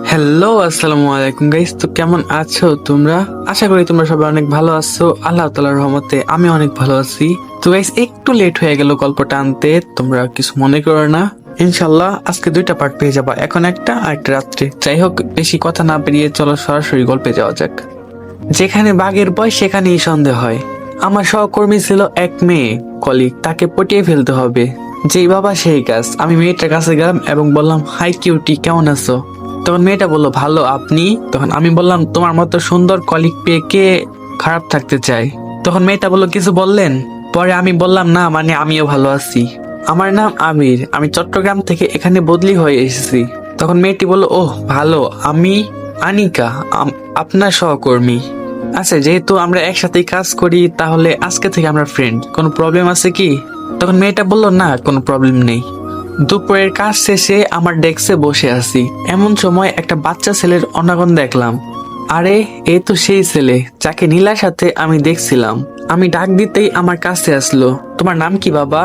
হ্যালো, আসসালামু আলাইকুম গাইস। তো কেমন আছো তোমরা? আশা করি তোমরা সবাই অনেক ভালো আছো। আল্লাহ তাআলার রহমতে আমি অনেক ভালো আছি। তো গাইস, একটু লেট হয়ে গেল গল্পটা আনতে, তোমরা কিছু মনে করো না। ইনশাল্লাহ আজকে 2টা পার্ট পেয়ে যাবা, এখন একটা আর একটা রাত্রে। যাই হোক, বেশি কথা না বেরিয়ে চলো সরাসরি গল্পে যাওয়া যাক। যেখানে বাঘের ভয় সেখানেই সন্দেহ হয়। আমার সহকর্মী ছিল এক মেয়ে কলিগ, তাকে পটিয়ে ফেলতে হবে। যেই বাবা সেই কাজ। আমি মেয়েটার কাছে গেলাম এবং বললাম, হাই কিউটি, কেমন আছো? তখন মেয়েটা বললো, ভালো, আপনি? তখন আমি বললাম, তোমার মতো সুন্দর কলিগ পেয়ে কে খারাপ থাকতে চায়? তখন মেয়েটা বললো, কিছু বললেন? পরে আমি বললাম, না মানে আমিও ভালো আছি। আমার নাম আমির, আমি চট্টগ্রাম থেকে এখানে বদলি হয়ে এসেছি। তখন মেয়েটি বললো, ওহ ভালো, আমি আনিকা, আপনার সহকর্মী। আচ্ছা, যেহেতু আমরা একসাথেই কাজ করি, তাহলে আজকে থেকে আমরা ফ্রেন্ড। কোনো প্রবলেম আছে কি? তখন মেয়েটা বললো, না কোনো প্রবলেম নেই। দুপুরের কাজ শেষে আমার ডেস্কে বসে আছি, এমন সময় একটা বাচ্চা ছেলের অনাগন দেখলাম। আরে, এ তো সেই ছেলে যাকে নীলার সাথে আমি দেখছিলাম। আমি ডাক দিতেই আমার কাছে আসলো। তোমার নাম কি বাবা?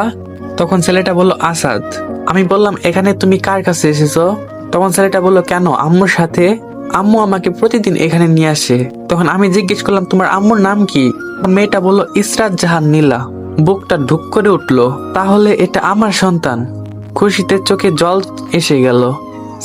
তখন ছেলেটা বলল, আসাদ। আমি বললাম, এখানে তুমি কার কাছে এসেছো? তখন ছেলেটা বলল, কেন, আম্মুর সাথে। আম্মু আমাকে প্রতিদিন এখানে নিয়ে আসে। তখন আমি জিজ্ঞেস করলাম, তোমার আম্মুর নাম কি? মেয়েটা বলল, ইসরাত জাহান নীলা। বুকটা ঢুক করে উঠলো। তাহলে এটা আমার সন্তান। খুশিতে চোখে জল এসে গেল।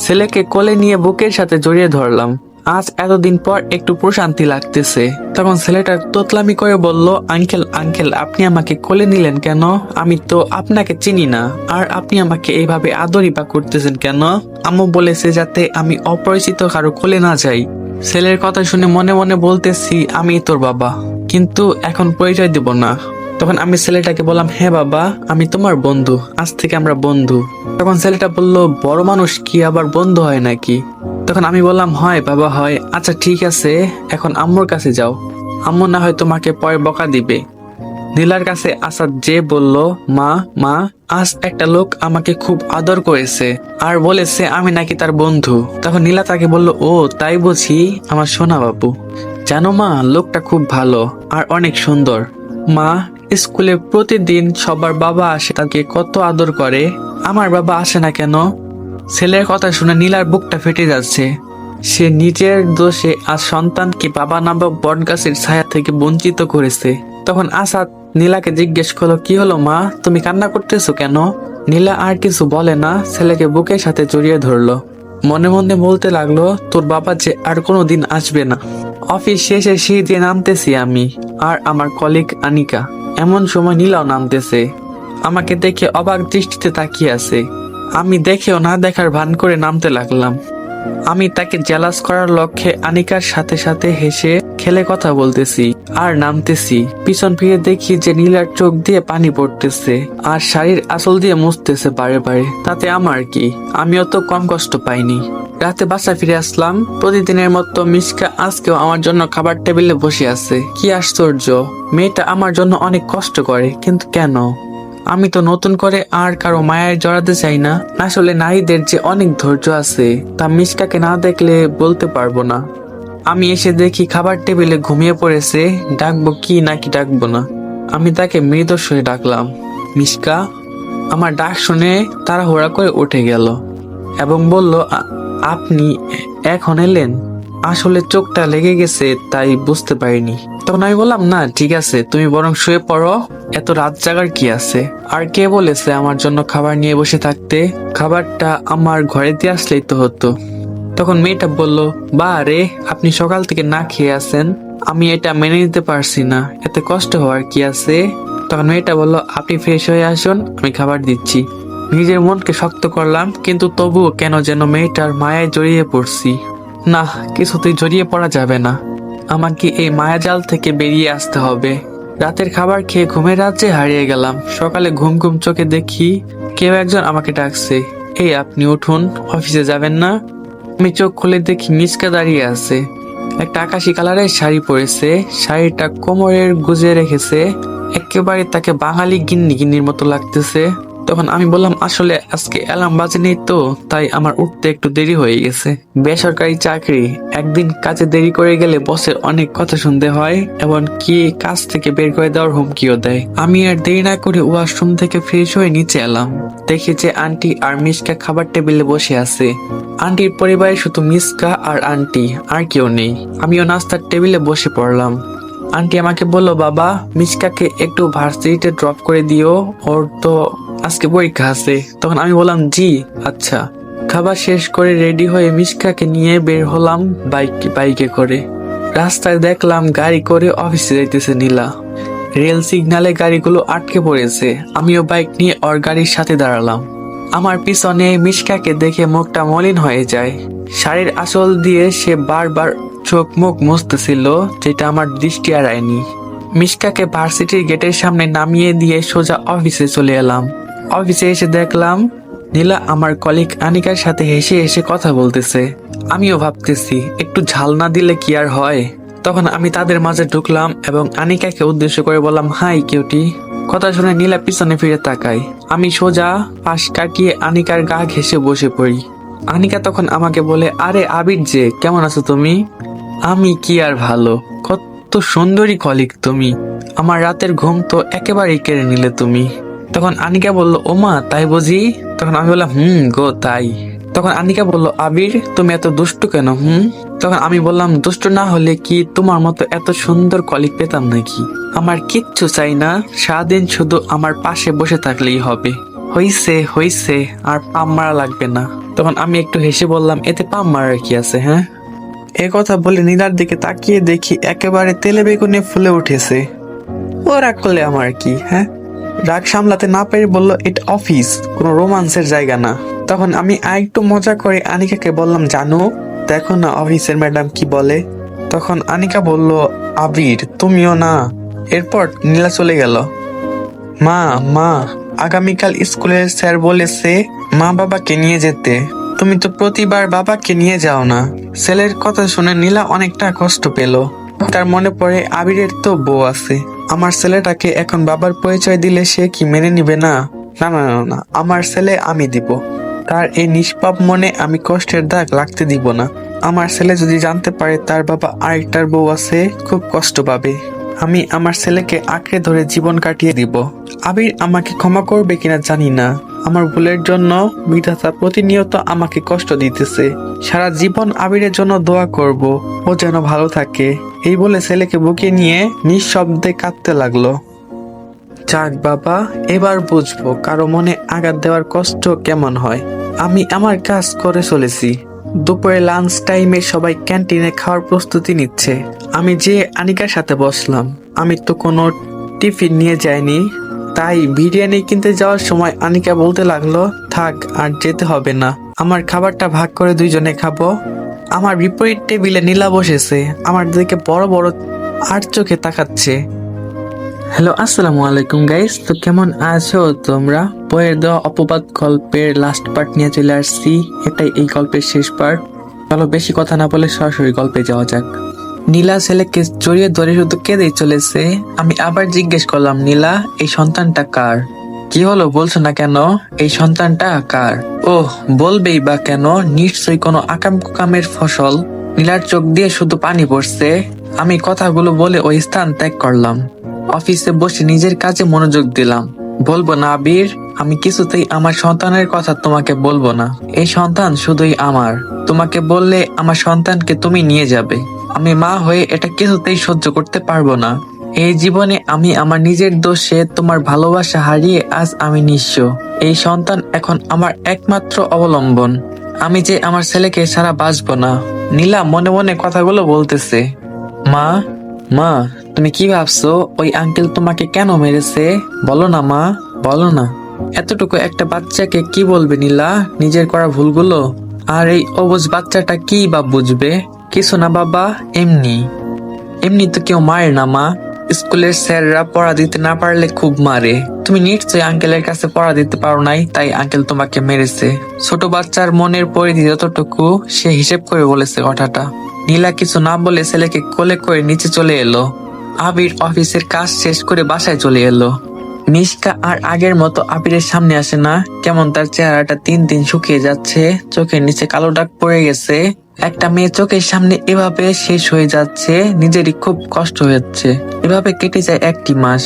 ছেলেকে কোলে নিয়ে বুকের সাথে জড়িয়ে ধরলাম। আজ এতদিন পর একটু প্রশান্তি লাগতেছে। তখন ছেলেটা তোতলামি করে বলল, আঙ্কেল আঙ্কেল, আপনি আমাকে কোলে নিলেন কেন? আমি তো আপনাকে চিনি না, আর আপনি আমাকে এইভাবে আদরই বা করতেছেন কেন? আম্মু বলেছে যাতে আমি অপরিচিত কারো কোলে না যাই। ছেলের কথা শুনে মনে মনে বলতেছি, আমি তোর বাবা, কিন্তু এখন পরিচয় দিব না। তখন আমি ছেলেটাকে বললাম, হ্যাঁ বাবা, আমি তোমার বন্ধু, আজ থেকে আমরা বন্ধু। তখন ছেলেটা বলল, বড় মানুষ কি আবার বন্ধু হয় নাকি? তখন আমি বললাম, হয় বাবা হয়। আচ্ছা ঠিক আছে, এখন আম্মুর কাছে যাও, আম্মু না হয় তোমাকে পরে বকা দিবে। নীলার কাছে আসাদ যে বলল, মা মা, আজ একটা লোক আমাকে খুব আদর করেছে আর বলেছে আমি নাকি তার বন্ধু। তখন নীলা তাকে বলল, ও তাই বুঝি, আমার সোনা বাবু। জানো মা, লোকটা খুব ভালো আর অনেক সুন্দর। মা, স্কুলে প্রতিদিন সবার বাবা আসে, তাকে কত আদর করে। আমার বাবা আসে না কেন? ছেলের কথা শুনে নীলার বুকটা ফেটে যাচ্ছে। সে নিজের দোষে আজ সন্তানকে বাবা নামক বটগাছের ছায়া থেকে বঞ্চিত করেছে। তখন আসাদ নীলাকে জিজ্ঞেস করলো, কি হলো মা, তুমি কান্না করতেছো কেন? নীলা আর কিছু বলে না, ছেলেকে বুকের সাথে জড়িয়ে ধরলো। মনে মনে বলতে লাগলো, তোর বাবা যে আর কোনো দিন আসবে না। অফিস শেষে সিঁড়ি দিয়ে নামতেছি আমি আর আমার কলিগ আনিকা। এমন সময় নীলাও নামতেছে। আমাকে দেখে অবাক দৃষ্টিতে তাকিয়ে আছে। আমি দেখেও না দেখার ভান করে নামতে লাগলাম। আমি তাকে জেলাস করার লক্ষ্যে আনিকার সাথে সাথে হেসে খেলে কথা বলতেছি আর নামতেছি। পিছন ফিরে দেখি যে নীলার চোখ দিয়ে পানি পড়তেছে আর শাড়ির আঁচল দিয়ে মুছতেছে বারে বারে। তাতে আমার কি, আমিও তো কম কষ্ট পাইনি। রাতে বাসা ফিরে আসলাম। প্রতিদিনের মতো মিশকা আজকেও আমার জন্য খাবার টেবিলে বসে আছে। কি আশ্চর্য, মেয়েটা আমার জন্য অনেক কষ্ট করে, কিন্তু কেন? আমি তো নতুন করে আর কারো মায়ের জড়াতে চাই না। আসলে নারীদের যে অনেক ধৈর্য আছে তা মিশকাকে না দেখলে বলতে পারবো না। আমি এসে দেখি খাবার টেবিলে ঘুমিয়ে পড়েছে। ডাকবো কি নাকি ডাকবো না? আমি তাকে মৃদু স্বরে ডাকলাম, মিশকা। আমার ডাক শুনে তাড়াহুড়া করে উঠে গেল এবং বলল, আপনি এখন এলেন? আসলে চোখটা লেগে গেছে তাই বুঝতে পারিনি। তখন আমি বললাম, না ঠিক আছে, তুমি বরং শুয়ে পড়ো, এত রাত জাগার কি আছে? আর কে বলেছে আমার জন্য খাবার নিয়ে বসে থাকতে? খাবারটা আমার ঘরে দিয়ে আসলেই তো হতো। তখন মেয়েটা বলল, বা রে, আপনি সকাল থেকে না খেয়ে আছেন, আমি এটা মেনে নিতে পারছি না, এতে কষ্ট হওয়ার কি আছে? তখন মেয়েটা বলল, আপনি ফ্রেশ হয়ে আসুন, আমি খাবার দিচ্ছি। নিজের মনকে শক্ত করলাম, কিন্তু তবুও কেন যেন মেয়েটার মায়ায় জড়িয়ে পড়ছি। না, কিছুতেই জড়িয়ে পড়া যাবে না। আমাকে এই মায়াজাল থেকে বেরিয়ে আসতে হবে। রাতের খাবার খেয়ে ঘুমের রাজ্যে হারিয়ে গেলাম। সকালে ঘুম ঘুম চোখে দেখি কেউ একজন আমাকে ডাকছে, এই আপনি উঠুন, অফিসে যাবেন না? আমি চোখ খুলে দেখি মিশকা দাঁড়িয়ে আছে। একটা আকাশি কালারের শাড়ি পরেছে, শাড়িটা কোমরের গুজে রেখেছে। একেবারে তাকে বাঙালি গিন্নি গিন্নির মতো লাগতেছে। তখন আমি বললাম, আসলে আজকে অ্যালার্ম বাজেনি তো, তাই আমার উঠতে একটু দেরি হয়ে গেছে। বেসরকারি চাকরি, একদিন কাজে দেরি করে গেলে বসের অনেক কথা শুনতে হয় এবং কি কাজ থেকে বের করে দেওয়ার হুমকিও দেয়। আমি আর দেরি না করে ওয়াশরুম থেকে ফ্রেশ হয়ে নিচে এলাম। দেখি যে আন্টি আর মিশকা খাবার টেবিলে বসে আছে। আন্টির পরিবারে শুধু মিশকা আর আন্টি, আর কেউ নেই। আমিও নাস্তার টেবিলে বসে পড়লাম। আন্টি আমাকে বলল, বাবা, মিশকাকে একটু ভার্সিটিতে ড্রপ করে দিও, ওর তো আজকে পরীক্ষা আছে। তখন আমি বললাম, জি আচ্ছা। খাবার শেষ করে রেডি হয়ে মিশকাকে নিয়ে বের হলাম বাইকে করে। রাস্তায় দেখলাম গাড়ি করে অফিসে যাইতেছে নীলা। রেল সিগন্যালে গাড়িগুলো আটকে পড়েছে। আমিও বাইক নিয়ে ওর গাড়ির সাথে দাঁড়ালাম। আমার পিছনে মিশকাকে দেখে মুখটা মলিন হয়ে যায়। শাড়ির আঁচল দিয়ে সে বারবার চোখ মুখ মুছতেছিল, যেটা আমার দৃষ্টি এড়ায়নি। মিশকাকে ভার্সিটির গেটের সামনে নামিয়ে দিয়ে সোজা অফিসে চলে এলাম। অফিসে এসে দেখলাম নীলা আমার কলিগ আনিকার সাথে হেসে হেসে কথা বলতেছে। আমিও ভাবতেছি, একটু ঝাল না দিলে কি আর হয়। তখন আমি তাদের মাঝে ঢুকলাম এবং আনিকাকে উদ্দেশ্য করে বললাম, হাই কিউটি। কথা শুনে নীলা পিছনে ফিরে তাকায়। আমি সোজা পাশ কাটিয়ে আনিকার গা ঘেঁষে বসে পড়ি। আনিকা তখন আমাকে বলে, আরে আবির যে, কেমন আছো তুমি? আমি কি আর ভালো, কত সুন্দরী কলিগ তুমি, আমার রাতের ঘুম তো একেবারেই কেড়ে নিলে তুমি। তখন আনিকা বলল, ওমা তাই বুঝি? তখন আমি বললাম, গো তাই। তখন আনিকা বলল, আবির তুমি এত দুষ্টু কেন? তখন আমি বললাম, দুষ্টু না হলে কি তোমার মতো এত সুন্দর কলিগ পেতাম নাকি? আমার কিচ্ছু চাই না, সারাদিন শুধু আমার পাশে বসে থাকলেই হবে। হইছে হইছে, আর পাম মারা লাগবে না। তখন আমি একটু হেসে বললাম, এতে পাম মারার কি আছে? হ্যাঁ। এ কথা বলে নীলার দিকে তাকিয়ে দেখি একেবারে তেলে বেগুনে ফুলে উঠেছে। ও রাগ করলে আমার কি? হ্যাঁ। রাগ সামলাতে না পেরে বলল, এটা অফিস, কোনো রোমান্সের জায়গা না। তখন আমি আরেকটু মজা করে আনিকাকে বললাম, জানো, দেখো না অফিসের ম্যাডাম কি বলে। তখন আনিকা বলল, আবির তুমিও না। এরপর নীলা চলে গেল। মা মা আগামীকাল স্কুলের স্যার বলেছে মা বাবাকে নিয়ে যেতে। তুমি তো প্রতিবার বাবাকে নিয়ে যাও না। ছেলের কথা শুনে নীলা অনেকটা কষ্ট পেল। তার মনে পড়ে আবিরের তো বউ আছে। আমার ছেলেটাকে এখন বাবার পরিচয় দিলে সে কি মেনে নিবে না? না না না না, আমার ছেলে আমি দিব। তার এই নিষ্পাপ মনে আমি কষ্টের দাগ লাগতে দিব না। আমার ছেলে যদি জানতে পারে তার বাবা আরেকটার বউ আছে, খুব কষ্ট পাবে। আমি আমার ছেলেকে আঁকড়ে ধরে জীবন কাটিয়ে দিব। আবির আমাকে ক্ষমা করবে কিনা জানি না। আমার ভুলের জন্য বিধাতা প্রতিনিয়ত আমাকে কষ্ট দিতেছে। সারা জীবন আবিরের জন্য দোয়া করব, ও যেন ভালো থাকে। এই বলে ছেলেকে বুকে নিয়ে নিঃশব্দে কাঁদতে লাগলো। যাক বাবা, এবার বুঝবো কারো মনে আঘাত দেওয়ার কষ্ট কেমন হয়। আমি আমার কাজ করে চলেছি। দুপুরে লাঞ্চ টাইমে সবাই ক্যান্টিনে খাওয়ার প্রস্তুতি নিচ্ছে। আমি যে আনিকার সাথে বসলাম। আমি তো কোনো টিফিন নিয়ে যাইনি, তাই বিরিয়ানি কিনতে যাওয়ার সময় আনিকা বলতে লাগলো, থাক আর যেতে হবে না, আমার খাবারটা ভাগ করে দুইজনে খাবো। আমার বিপরীত টেবিলে নীলা বসেছে, আমার দিকে বড় বড় আর চোখে তাকাচ্ছে। হ্যালো, আসসালামু আলাইকুম গাইস। তো কেমন আছো তোমরা? বইয়ের দেওয়া অপবাদ গল্পের লাস্ট পার্ট নিয়ে চলে আসছি। এটাই এই গল্পের শেষ পার্ট। চলো বেশি কথা না বলে সরাসরি গল্পে যাওয়া যাক। নীলা ছেলেকে জড়িয়ে ধরে শুধু কেঁদেই চলেছে। আমি আবার জিজ্ঞেস করলাম, নীলা, এই সন্তানটা কার? কি হলো, বলছো না কেন? এই সন্তানটা কার? ওহ, বলবেই বা কেন, নিশ্চয়ই কোনো আকাম কুকামের ফসল। নীলার চোখ দিয়ে শুধু পানি পড়ছে। আমি কথাগুলো বলে ওই স্থান ত্যাগ করলাম। অফিসে বসে নিজের কাজে মনোযোগ দিলাম। বলবো না আবির, আমি কিছুতেই আমার সন্তানের কথা তোমাকে বলবো না। এই সন্তান শুধুই আমার। তোমাকে বললে আমার সন্তানকে তুমি নিয়ে যাবে। আমি মা হয়ে এটা কিছুতেই সহ্য করতে পারবো না। এই জীবনে আমি আমার নিজের দোষে তোমার ভালোবাসা হারিয়ে আজ আমি নিঃস্ব। এই সন্তান এখন আমার একমাত্র অবলম্বন। আমি যে আমার ছেলেকে ছাড়া বাঁচবো না। নীলা মনে মনে কথাগুলো বলতেছে। মা, মা, তুমি কি ভাবছো? ওই আঙ্কেল তোমাকে কেন মেরেছে? বলো না মা, বলো না। এতটুকু একটা বাচ্চাকে কি বলবে নীলা নিজের করা ভুলগুলো? আর এই অবুঝ বাচ্চাটা কি বা বুঝবে? কিছু না বাবা, এমনি এমনি তো কেউ মারে না মা। স্কুলের স্যাররা পড়া দিতে না পারলে খুব মারে। তুমি নিশ্চয়ই আঙ্কেলের কাছে পড়া দিতে পারো নাই, তাই আঙ্কেল তোমাকে মেরেছে। ছোট বাচ্চার মনের পরিধি যতটুকু, সে হিসেব করে বলেছে কথাটা। নীলা কিছু না বলে ছেলেকে কোলে করে নিচে চলে এলো। আবির অফিসের কাজ শেষ করে বাসায় চলে এলো। মিশকা আর আগের মতো আবিরের সামনে আসে না। কেমন তার চেহারাটা দিন দিন শুকিয়ে যাচ্ছে, চোখের নিচে কালো দাগ পড়ে গেছে। একটা মেয়ে চোখের সামনে এভাবে শেষ হয়ে যাচ্ছে, নিজেরই খুব কষ্ট হচ্ছে। এভাবে কেটে যায় 1টি মাস।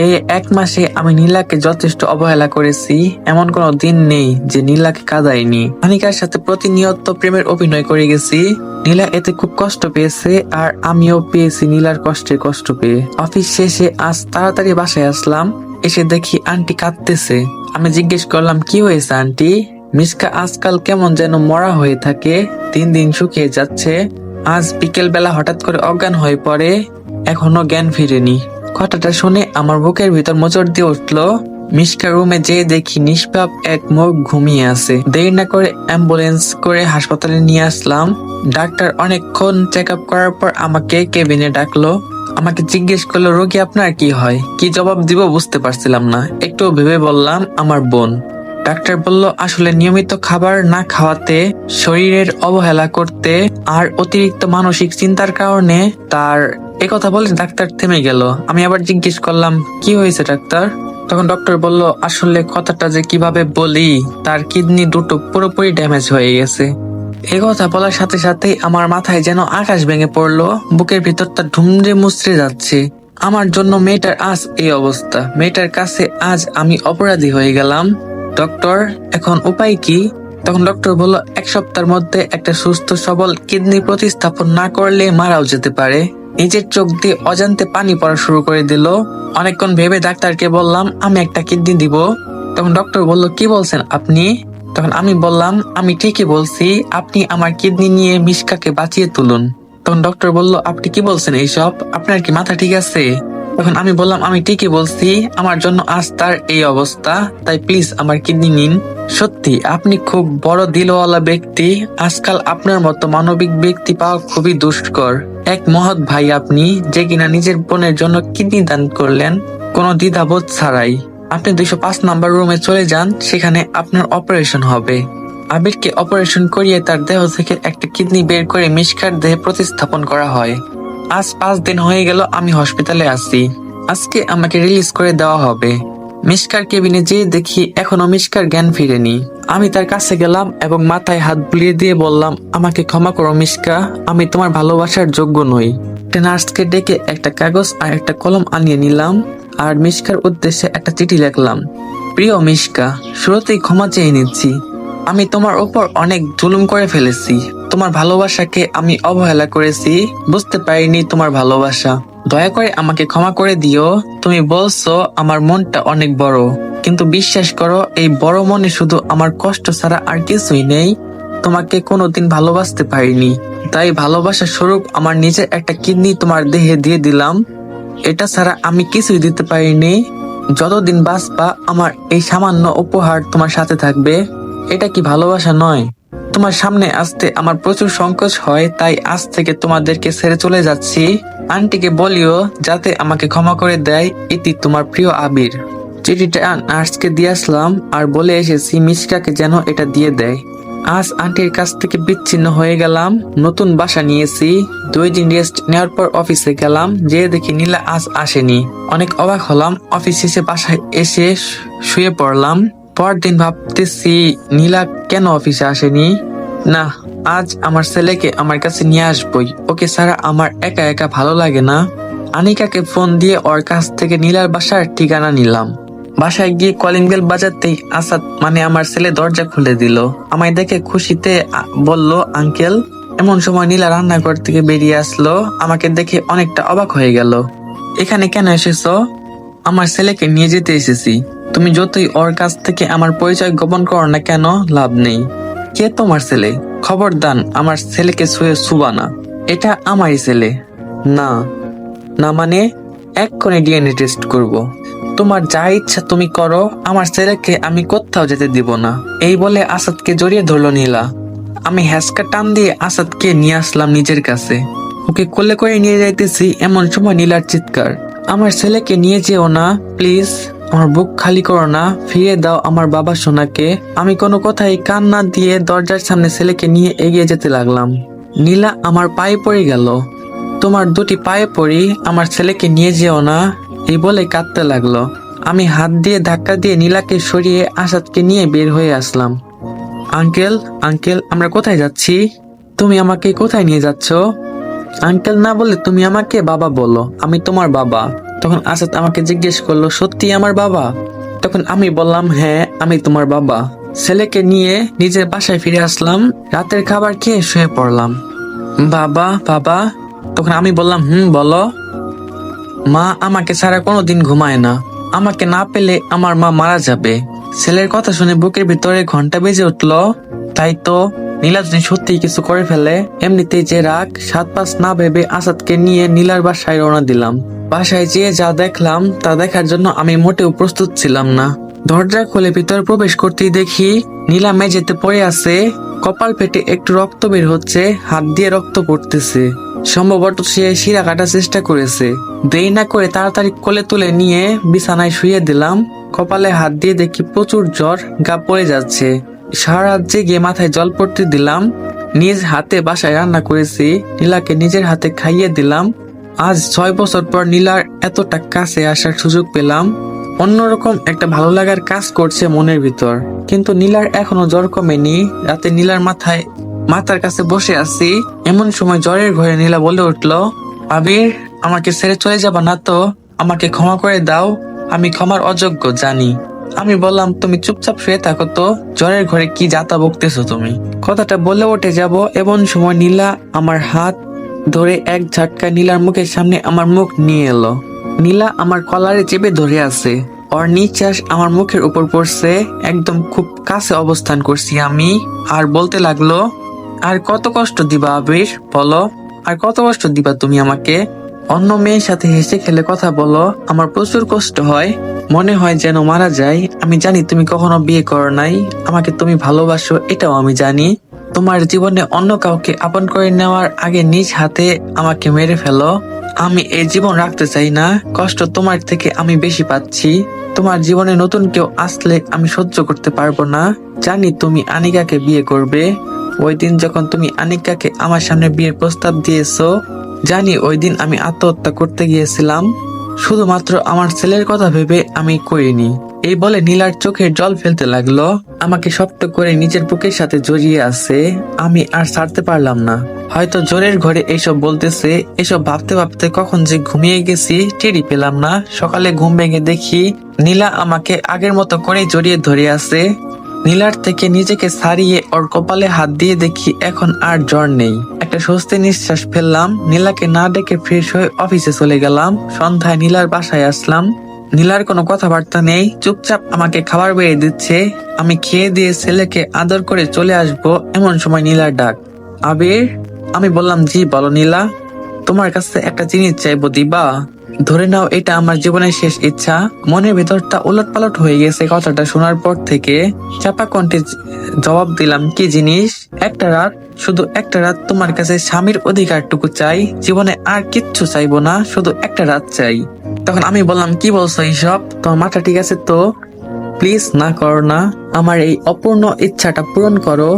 এই 1 মাসে আমি নীলাকে যথেষ্ট অবহেলা করেছি। এমন কোনো দিন নেই যে নীলাকে কাঁদাইনি। আনিকার সাথে প্রতিনিয়ত প্রেমের অভিনয় করে গেছি। নীলা এতে খুব কষ্ট পেয়েছে, আর আমিও পেয়েছি নীলার কষ্টে কষ্ট পেয়ে। অফিস শেষে আজ তাড়াতাড়ি বাসায় আসলাম। এসে দেখি আন্টি কাঁদতেছে। আমি জিজ্ঞেস করলাম, কি হয়েছে আন্টি? মিশকা আজকাল কেমন যেন মরা হয়ে থাকে, দিন দিন শুকিয়ে যাচ্ছে। আজ বিকেল বেলা হঠাৎ করে অজ্ঞান হয়ে পড়ে, এখনো জ্ঞান ফিরেনি। কথাটা শুনে আমার বুকের ভিতর মোচড় দিয়ে উঠলো। মিশকা রুমে যেয়ে দেখি নিষ্পাপ এক মুখ ঘুমিয়ে আছে। দেরি না করে অ্যাম্বুলেন্স করে হাসপাতালে নিয়ে আসলাম। ডাক্তার অনেকক্ষণ চেক আপ করার পর আমাকে কেবিনে ডাকলো। আমাকে জিজ্ঞেস করলো, রোগী আপনার কি হয়? কি জবাব দিব বুঝতে পারছিলাম না। একটু ভেবে বললাম, আমার বোন। ডাক্তার বলল, আসলে নিয়মিত খাবার না খাওয়াতে, শরীরের অবহেলা করতে আর অতিরিক্ত মানসিক চিন্তার কারণে তার। একথা বলে ডাক্তার থেমে গেল। আমি আবার জিজ্ঞেস করলাম, কি হয়েছে ডাক্তার? তখন ডক্টর বলল, আসলে কথাটা যে কিভাবে বলি, তার কিডনি দুটো পুরোপুরি ড্যামেজ হয়ে গেছে। এই কথা বলার সাথে সাথেই আমার মাথায় যেন আকাশ ভেঙে পড়লো। বুকের ভিতরটা ধুমড়ে মুচড়ে যাচ্ছে। আমার জন্য মেয়েটার আজ এই অবস্থা। মেয়েটার কাছে আজ আমি অপরাধী হয়ে গেলাম। ডক্টর, এখন উপায় কি? তখন ডক্টর বলল, 1 সপ্তাহের মধ্যে একটা সুস্থ সবল কিডনি প্রতিস্থাপন না করলে মারাও যেতে পারে। নিজের চোখ দিয়ে অজান্তে পানি পড়া শুরু করে দিল। অনেকক্ষণ ভেবে ডাক্তারকে বললাম, আমি একটা কিডনি দিব। তখন ডক্টর বলল, কি বলছেন আপনি? তখন আমি বললাম, আমি ঠিকই বলছি, আপনি আমার কিডনি নিয়ে মিশকাকে বাঁচিয়ে তুলুন। তখন ডক্টর বলল, আপনি কি বলছেন এইসব? আপনার কি মাথা ঠিক আছে? তখন আমি বললাম, আমি ঠিকই বলছি, আমার জন্য আজ তার এই অবস্থা, তাই প্লিজ আমার কিডনি নিন। সত্যি আপনি খুব বড় দিলওয়ালা ব্যক্তি। আজকাল আপনার মতো মানবিক ব্যক্তি পাওয়া খুবই দুষ্কর। এক মহৎ ভাই আপনি, যে কিনা নিজের বোনের জন্য কিডনি দান করলেন কোনো দ্বিধাবোধ ছাড়াই। আপনি 205 নাম্বার রুমে চলে যান, সেখানে আপনার অপারেশন হবে। আবিরকে অপারেশন করিয়ে তার দেহ থেকে একটা কিডনি বের করে মিশকার দেহে প্রতিস্থাপন করা হয়। আজ 5 দিন হয়ে গেল আমি হসপিটালে আছি। আজকে আমাকে রিলিজ করে দেওয়া হবে। মিশকার কেবিনে যেয়ে দেখি এখনো মিশকার জ্ঞান ফিরেনি। আমি তার কাছে গেলাম এবং মাথায় হাত বুলিয়ে দিয়ে বললাম, আমাকে ক্ষমা করো মিশকা, আমি তোমার ভালোবাসার যোগ্য নই। একটা নার্সকে ডেকে একটা কাগজ আর একটা কলম আনিয়ে নিলাম আর মিশকার উদ্দেশ্যে একটা চিঠি লিখলাম। প্রিয় মিশকা, শুরুতেই ক্ষমা চেয়ে নিচ্ছি। আমি তোমার ওপর অনেক জুলুম করে ফেলেছি। তোমার ভালোবাসাকে আমি অবহেলা করেছি, বুঝতে পারিনি তোমার ভালোবাসা। দয়া করে আমাকে ক্ষমা করে দিও। তুমি বলছো আমার মনটা অনেক বড়, কিন্তু বিশ্বাস করো এই বড় মনে শুধু আমার কষ্ট ছাড়া আর কিছুই নেই। তোমাকে কোনোদিন ভালোবাসতে পারিনি, তাই ভালোবাসা স্বরূপ আমার নিজের একটা কিডনি তোমার দেহে দিয়ে দিলাম। এটা ছাড়া আমি কিছুই দিতে পারিনি। যতদিন বাঁচবা আমার এই সামান্য উপহার তোমার সাথে থাকবে। এটা কি ভালোবাসা নয়? তোমার সামনে আসতে আমার প্রচুর সংকোচ হয়, তাই আজ থেকে তোমাদেরকে ছেড়ে চলে যাচ্ছি। আন্টিকে বলিও যাতে আমাকে ক্ষমা করে দেয়। ইতি, তোমার প্রিয় আবির। চিঠিটা নার্সকে দিয়ে আসলাম আর বলে এসেছি মিশকাকে যেন এটা দিয়ে দেয়। আজ আন্টির কাছ থেকে বিচ্ছিন্ন হয়ে গেলাম। নতুন বাসা নিয়েছি। 2 দিন রেস্ট নেওয়ার পর অফিসে গেলাম, যে দেখি নীলা আজ আসেনি। অনেক অবাক হলাম। অফিস শেষে বাসায় এসে শুয়ে পড়লাম। পরদিন ভাবতেছি নীলা কেন অফিসে আসেনি। না, আজ আমার ছেলেকে আমার কাছে নিয়ে আসবই। ওকে ছাড়া আমার একা একা ভালো লাগে না। আনিকাকে ফোন দিয়ে ওর কাছ থেকে নীলার বাসার ঠিকানা নিলাম। বাসায় গিয়ে কলিং বেল বাজাতেই আসাদ মানে আমার ছেলে দরজা খুলে দিল। আমায় দেখে খুশিতে বলল আঙ্কেল। এমন সময় নীলা রান্নাঘর থেকে বেরিয়ে আসলো। আমাকে দেখে অনেকটা অবাক হয়ে গেল। এখানে কেন এসেছো? আমার ছেলেকে নিয়ে যেতে এসেছি। তুমি যতই ওর কাছ থেকে আমার পরিচয় গোপন করো না কেন, লাভ নেই। কে তোমার ছেলে? খবরদার আমার ছেলেকে ছুঁয়ে ছুবা না। এটা আমারই ছেলে। না না মানে? এক্ষুনি ডিএনএ টেস্ট করব। তোমার যা ইচ্ছা তুমি করো, আমার ছেলেকে আমি কোথাও যেতে দিব না। এই বলে আসাদকে জড়িয়ে ধরলো নীলা। আমি হ্যাসকা টান দিয়ে আসাদকে নিয়ে আসলাম নিজের কাছে। ওকে কোলে করে নিয়ে যাইতেছি, এমন সময় নীলার চিৎকার, আমার ছেলেকে নিয়ে যেও না প্লিজ। আমার বুক খালি করো না, ফিরিয়ে দাও আমার বাবা সোনাকে। আমি কোনো কথাই কান না দিয়ে দরজার সামনে ছেলেকে নিয়ে এগিয়ে যেতে লাগলাম। নীলা আমার পায়ে পড়ে গেল। তোমার 2টি পায়ে পড়ি, আমার ছেলেকে নিয়ে যেও না, এই বলে কাঁদতে লাগলো। আমি হাত দিয়ে ধাক্কা দিয়ে নীলাকে সরিয়ে আসাদকে নিয়ে বের হয়ে আসলাম। আঙ্কেল, আঙ্কেল, আমরা কোথায় যাচ্ছি? তুমি আমাকে কোথায় নিয়ে যাচ্ছ? আঙ্কেল না বলে তুমি আমাকে বাবা বলো, আমি তোমার বাবা। তখন আসাদ আমাকে জিজ্ঞেস করলো, সত্যি আমার বাবা? তখন আমি বললাম, হ্যাঁ আমি তোমার বাবা। ছেলেকে নিয়ে নিজের বাসায় ফিরে আসলাম। রাতের খাবার খেয়ে শুয়ে পড়লাম। বাবা, বাবা। তখন আমি বললাম, বলো। মা আমাকে ছাড়া কোনোদিন ঘুমায় না। আমাকে না পেলে আমার মা মারা যাবে। ছেলের কথা শুনে বুকের ভিতরে ঘন্টা বেজে উঠলো। তাই তো নীলা যদি সত্যি কিছু করে ফেলে। এমনিতেই যে রাগ, 7-5 না ভেবে আসাদকে নিয়ে নীলার বাসায় রওনা দিলাম। বাসায় যেয়ে যা দেখলাম তা দেখার জন্য আমি মোটেও প্রস্তুত ছিলাম না। দরজা খুলে ভিতরে প্রবেশ করতেই দেখি নীলা মেঝেতে পড়ে আছে। কপাল ফেটে একটু রক্ত বের হচ্ছে, হাত দিয়ে রক্ত পড়তেছে। সম্ভবত সে শিরা কাটার চেষ্টা করেছে। দেরি না করে তাড়াতাড়ি কোলে তুলে নিয়ে বিছানায় শুয়ে দিলাম। কপালে হাত দিয়ে দেখি প্রচুর জ্বর, গা পড়ে যাচ্ছে। সারা রাত জেগে মাথায় জল পড়তে দিলাম। নিজ হাতে বাসায় রান্না করেছি, নীলাকে নিজের হাতে খাইয়ে দিলাম। আজ 6 বছর পর নীলার এতটা কাছে আসার সুযোগ পেলাম। অন্যরকম একটা ভালো লাগার কাজ করছে মনের ভিতর। কিন্তু নীলার এখনো জ্বর কমেনি। রাতে নীলার মাথার কাছে বসে আছি, এমন সময় জ্বরের ঘরে নীলা বলে উঠলো, আবির, আমাকে ছেড়ে চলে যাবা না তো? আমাকে ক্ষমা করে দাও, আমি ক্ষমার অযোগ্য জানি। আমি বললাম, তুমি চুপচাপ শুয়ে থাকো তো, জ্বরের ঘরে কি যাতা বকতেছো তুমি? কথাটা বলে উঠে যাব, এমন সময় নীলা আমার হাত ধরে এক ঝটকায় নীলার মুখের সামনে আমার মুখ নিয়ে এলো। নীলা আমার কলারে চেপে ধরে আছে। ওর নিঃশ্বাস আমার মুখের উপর পড়ছে। একদম খুব কাছে অবস্থান করছি আমি। আর বলতে লাগলো, আর কত কষ্ট দিবা আবির, বলো। আর কত কষ্ট দিবা তুমি আমাকে? অন্য মেয়ের সাথে হেসে খেলে কথা বলো, আমার প্রচুর কষ্ট হয়। মনে হয় যেন মারা যায়। আমি জানি তুমি কখনো বিয়ে করো নাই, আমাকে তুমি ভালোবাসো এটাও আমি জানি। তোমার জীবনে অন্য কাউকে আপন করে নেওয়ার আগে নিজ হাতে আমাকে মেরে ফেলো। আমি এই জীবন রাখতে চাই না। কষ্ট তোমার থেকে আমি বেশি পাচ্ছি। তোমার জীবনে নতুন কেউ আসলে আমি সহ্য করতে পারবো না। জানি তুমি আনিকাকে বিয়ে করবে। ওই দিন যখন তুমি আনিকাকে আমার সামনে বিয়ের প্রস্তাব দিয়েছো, জানি ওই দিন আমি আত্মহত্যা করতে গিয়েছিলাম। শুধুমাত্র আমার ছেলের কথা ভেবে আমি করিনি। এই বলে নীলার চোখের জল ফেলতে লাগলো। আমাকে শক্ত করে নিজের বুকের সাথে জড়িয়ে আছে। আমি আর ছাড়তে পারলাম না। হয়তো জোরের ঘরে এইসব বলতেছে, এসব ভাবতে ভাবতে কখন যে ঘুমিয়ে গেছি টেরই পেলাম না। সকালে ঘুম ভেঙে দেখি নীলা আমাকে আগের মতো করে জড়িয়ে ধরে আছে। নীলার থেকে নিজেকে ছাড়িয়ে ওর কপালে হাত দিয়ে দেখি এখন আর জ্বর নেই। একটা স্বস্তি নিঃশ্বাস ফেললাম। নীলাকে না ডেকে ফ্রেশ হয়ে অফিসে চলে গেলাম। সন্ধ্যায় নীলার বাসায় আসলাম। নীলার কোনো কথাবার্তা নেই, চুপচাপ আমাকে খাবার বেড়ে দিচ্ছে। আমি খেয়ে দিয়ে ছেলেকে আদর করে চলে আসবো এমন সময় নীলার ডাক। আবির। আমি বললাম, জি বলো নীলা। তোমার কাছে একটা জিনিস চাইবো, দিবা? ধরে নাও এটা আমার জীবনের শেষ ইচ্ছা। মনের ভেতরটা উলটপালট হয়ে গেছে কথাটা শোনার পর থেকে। চাপা কণ্ঠে জবাব দিলাম, কি জিনিস? একটা রাত, শুধু একটা রাত তোমার কাছে স্বামীর অধিকারটুকু চাই। জীবনে আর কিচ্ছু চাইবো না, শুধু একটা রাত চাই। তখন আমি বললাম, কি বলছো এইসব? তোমার মাথা ঠিক আছে তো? প্লিজ না করো না, আমার এই অপূর্ণ ইচ্ছাটা পূরণ করো।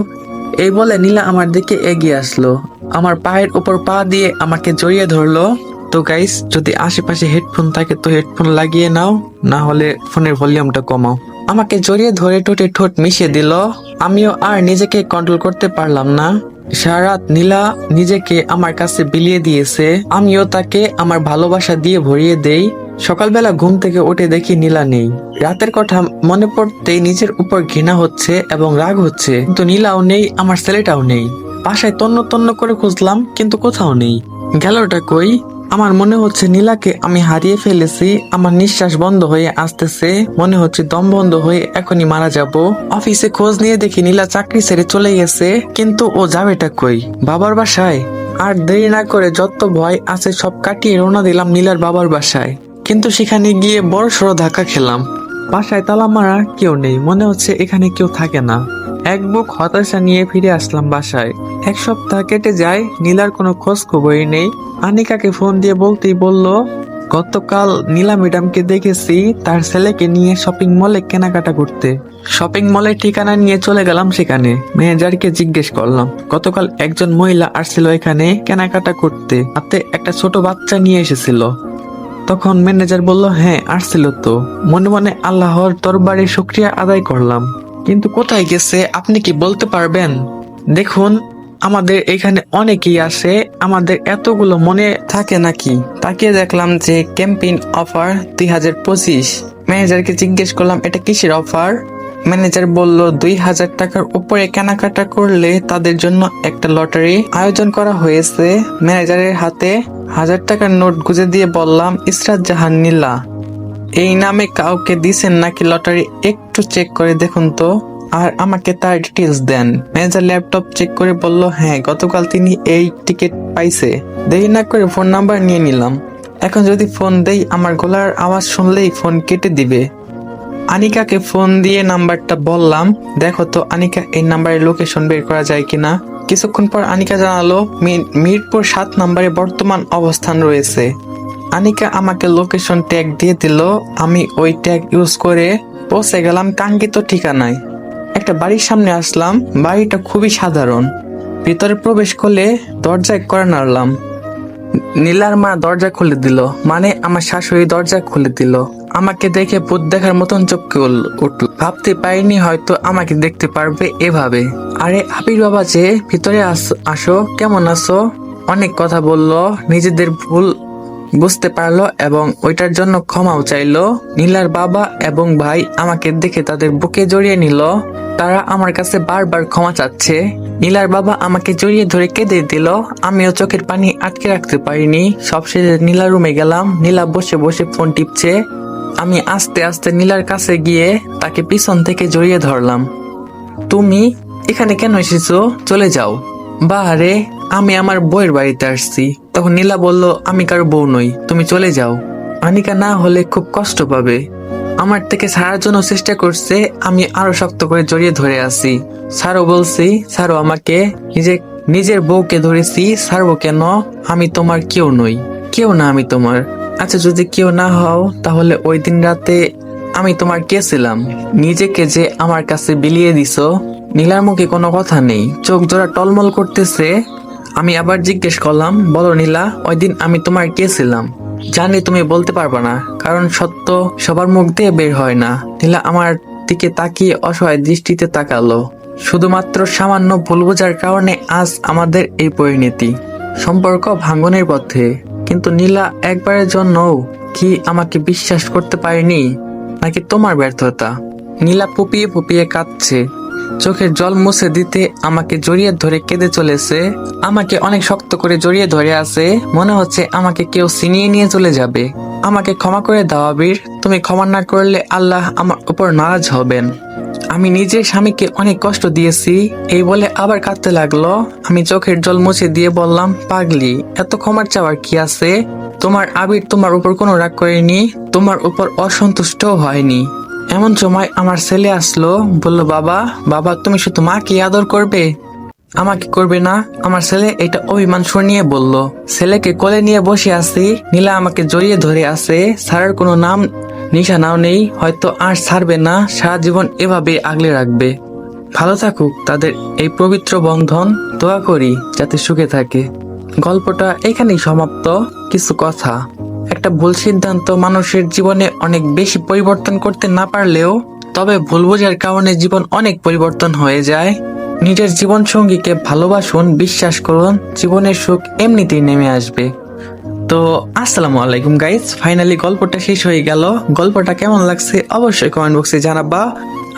এই বলে নীলা আমার দিকে এগিয়ে আসলো। আমার পায়ের উপর পা দিয়ে আমাকে জড়িয়ে ধরলো। তো গাইস, যদি আশেপাশে হেডফোন থাকে তো হেডফোন লাগিয়ে নাও, না হলে ফোনের ভলিউমটা কমাও। আমাকে জড়িয়ে ধরে ঠোঁটে ঠোঁট মিশিয়ে দিল। আমিও আর নিজেকে কন্ট্রোল করতে পারলাম না। সারা রাত নীলা নিজেকে আমার কাছে বিলিয়ে দিয়েছে। আমিও তাকে আমার ভালোবাসা দিয়ে ভরিয়ে দেই। সকালবেলা ঘুম থেকে উঠে দেখি নীলা নেই। রাতের কথা মনে পড়তেই নিজের উপর ঘৃণা হচ্ছে এবং রাগ হচ্ছে। কিন্তু নীলাও নেই, আমার ছেলেটাও নেই। বাসায় তন্ন তন্ন করে খুঁজলাম, কিন্তু কোথাও নেই। গেলটা কই? আমার মনে হচ্ছে নীলাকে আমি হারিয়ে ফেলেছি। আমার নিঃশ্বাস বন্ধ হয়ে আসতেছে, মনে হচ্ছে দম বন্ধ হয়ে এখনই মারা যাব। অফিসে খোঁজ নিয়ে দেখি নীলা চাকরি ছেড়ে চলে গেছে, কিন্তু ও যাবেটা কই? বাবার বাসায়? আর দেরি না করে যত ভয় আছে সব কাটিয়ে রওনা দিলাম নীলার বাবার বাসায়। কিন্তু সেখানে গিয়ে বড় সড়ো ধাক্কা খেলাম। বাসায় তালা মারা, কেউ নেই। মনে হচ্ছে এখানে কেউ থাকে না। এক বুক হতাশা নিয়ে ফিরে আসলাম বাসায়। এক সপ্তাহ কেটে যায়, নীলার কোনো খোঁজ খবরই নেই। আনিকাকে ফোন দিয়ে বলতেই বলল, গতকাল নীলা ম্যাডামকে দেখেছি তার ছেলেকে নিয়ে শপিং মলে কেনাকাটা করতে। শপিং মলের ঠিকানা নিয়ে চলে গেলাম সেখানে। ম্যানেজারকে জিজ্ঞেস করলাম, গতকাল একজন মহিলা আসছিল এখানে কেনাকাটা করতে, হাতে একটা ছোট বাচ্চা নিয়ে এসেছিল। তখন ম্যানেজার বলল, হ্যাঁ আসছিল তো। মনে মনে আল্লাহর দরবারে শুকরিয়া আদায় করলাম। কিন্তু কোথায় গেছে আপনি কি বলতে পারবেন? দেখুন, আমাদের এখানে অনেকেই আসে, আমাদের এতগুলো মনে থাকে নাকি? তাকিয়ে দেখলাম যে ক্যাম্পেইন অফার 2025। ম্যানেজারকে জিজ্ঞেস করলাম, এটা কিসের অফার? ম্যানেজার বলল, 2000 টাকার উপরে কেনাকাটা করলে তাদের জন্য একটা লটারি আয়োজন করা হয়েছে। ম্যানেজারের হাতে 1000 টাকার নোট গুজে দিয়ে বললাম, ইসরাত জাহান নীলা এই নামে কাউকে দিছেন নাকি লটারি? একটু চেক করে দেখুন তো, আর আমাকে তার ডিটেলস দেন। ম্যানেজার ল্যাপটপ চেক করে বলল, হ্যাঁ গতকাল তিনি এই টিকিট পাইছে। দেরি না করে ফোন নাম্বার নিয়ে নিলাম। এখন যদি ফোন দেই আমার গলার আওয়াজ শুনলেই ফোন কেটে দিবে। আনিকাকে ফোন দিয়ে নাম্বারটা বললাম, দেখো তো আনিকা এই নাম্বারের লোকেশন বের করা যায় কিনা। কিছুক্ষণ পর আনিকা জানালো, মিরপুর 7 নম্বরে বর্তমান অবস্থান রয়েছে। আনিকা আমাকে লোকেশন ট্যাগ দিয়ে দিল। আমি ওই ট্যাগ ইউজ করে পৌঁছে গেলাম কাঙ্ক্ষিত ঠিকানায়। একটা বাড়ির সামনে আসলাম। বাড়িটা খুবই সাধারণ। ভিতরে প্রবেশ করলে দরজায় কড়া নাড়লাম। নীলার মা দরজা খুলে দিল, মানে আমার শাশুড়ি দরজা খুলে দিল। আমাকে দেখে ভূত দেখার মতন চমকে উঠল। ভাবতে পারিনি হয়তো আমাকে দেখতে পারবে এভাবে। আরে আবির বাবা যে, ভিতরে আসো, কেমন আছো? অনেক কথা বললো, নিজেদের ভুল বুঝতে পারলো এবং ওইটার জন্য ক্ষমাও চাইলো। নীলার বাবা এবং ভাই আমাকে দেখে তাদের বুকে জড়িয়ে নিল। তারা আমার কাছে বারবার ক্ষমা চাচ্ছে। নীলার বাবা আমাকে জড়িয়ে ধরে কেঁদে দিল। আমিও চোখের পানি আটকে রাখতে পারিনি। সবশেষে নীলার রুমে গেলাম। নীলা বসে বসে ফোন টিপছে। আমি আস্তে আস্তে নীলার কাছে গিয়ে তাকে পিছন থেকে জড়িয়ে ধরলাম। তুমি এখানে কেন এসেছো? চলে যাও। বারে, আমি আমার বউয়ের বাড়িতে আসছি। তখন নীলা বলল, আমি কারো বউ নই, তুমি চলে যাও। আনিকা না হলে খুব কষ্ট পাবে। আমার থেকে ছাড়ার জন্য চেষ্টা করছে। আমি আরো শক্ত করে জড়িয়ে ধরে আছি। ছাড়ো বলছি, ছাড়ো আমাকে। নিজের বউকে ধরেছি, ছাড়বো কেন? আমি তোমার কেউ নই, কেউ না আমি তোমার। আচ্ছা যদি কেউ না হও তাহলে ওই দিন রাতে আমি তোমার কে ছিলাম? নিজেকে যে আমার কাছে বিলিয়ে দিছো। নীলার মুখে কোনো কথা নেই, চোখ জোড়া টলমল করতেছে। আমি আবার জিজ্ঞেস করলাম, বলো নীলা, ওই দিন আমি তোমার কে ছিলাম? জানি তুমি বলতে পারবে না, কারণ সত্য সবার মুখ দিয়ে বের হয় না। নীলা আমার দিকে তাকিয়ে অসহায় দৃষ্টিতে তাকালো। শুধুমাত্র সামান্য ভুল বোঝার কারণে আজ আমাদের এই পরিণতি, সম্পর্ক ভাঙনের পথে। কিন্তু নীলা একবারের জন্যও কি আমাকে বিশ্বাস করতে পারেনি, নাকি তোমার ব্যর্থতা? নীলা ফুপিয়ে ফুপিয়ে কাঁদছে, চোখের জল মুছে দিতে আমাকে জড়িয়ে ধরে কেঁদে চলেছে। আমাকে অনেক শক্ত করে জড়িয়ে ধরে আছে, মনে হচ্ছে আমাকে কেউ ছিনিয়ে নিয়ে চলে যাবে। আমাকে ক্ষমা করে দাও আবির, তুমি ক্ষমা না করলে আল্লাহ আমার উপর নারাজ হবেন। আমি নিজের স্বামীকে অনেক কষ্ট দিয়েছি। এই বলে আবার কাঁদতে লাগলো। আমি চোখের জল মুছে দিয়ে বললাম, পাগলি, এত ক্ষমার চাওয়ার কি আছে? তোমার আবির তোমার উপর কোনো রাগ করেনি, তোমার উপর অসন্তুষ্টও হয়নি। এমন সময় আমার ছেলে আসলো, বলল, বাবা বাবা তুমি শুধু মাকে আদর করবে, আমাকে করবে না? আমার ছেলে এটা অভিমান শুনিয়ে বলল। ছেলেকে কোলে নিয়ে বসে আছি, নীলা আমাকে জড়িয়ে ধরে আছে, ছাড়ার কোনো নাম নিশানাও নেই। হয়তো আর ছাড়বে না, সারা জীবন এভাবে আগলে রাখবে। ভালো থাকুক তাদের এই পবিত্র বন্ধন, দোয়া করি যাতে সুখে থাকে। গল্পটা এখানেই সমাপ্ত। কিছু কথা, একটা ভুল সিদ্ধান্ত মানুষের জীবনে অনেক বেশি পরিবর্তন করতে না পারলেও, তবে ভুল বোঝার কারণে জীবন অনেক পরিবর্তন হয়ে যায়। নিজের জীবন সঙ্গীকে ভালোবাসুন, বিশ্বাস করুন জীবনের সুখ এমনিতেই নেমে আসবে। তো আসসালামু আলাইকুম গাইস, ফাইনালি গল্পটা শেষ হয়ে গেল। গল্পটা কেমন লাগছে অবশ্যই কমেন্ট বক্সে জানাবা।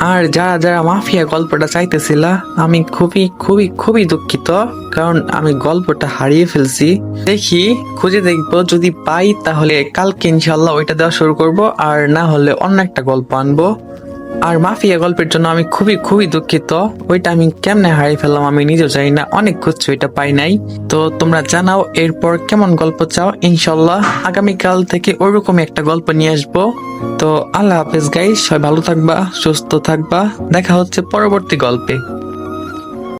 আর যারা যারা মাফিয়া গল্পটা চাইতেছিলা, আমি খুবই খুবই খুবই দুঃখিত, কারণ আমি গল্পটা হারিয়ে ফেলছি। দেখি খুঁজে দেখবো, যদি পাই তাহলে কালকে ইনশাল্লাহ ওইটা দেওয়া শুরু করব, আর না হলে অন্য একটা গল্প আনবো। আর মাফিয়া গল্পের জন্য আমি খুবই খুবই দুঃখিত, ওইটা আমি কেমনে হারিয়ে ফেললাম আমি নিজেও জানি না, অনেক খুঁজছি ওইটা পাই নাই। তো তোমরা জানাও এরপর কেমন গল্প চাও, ইনশাল্লাহ আগামীকাল থেকে ওইরকমই একটা গল্প নিয়ে আসবো। তো আল্লাহ হাফেজ গাইস, সবাই ভালো থাকবা, সুস্থ থাকবা, দেখা হচ্ছে পরবর্তী গল্পে।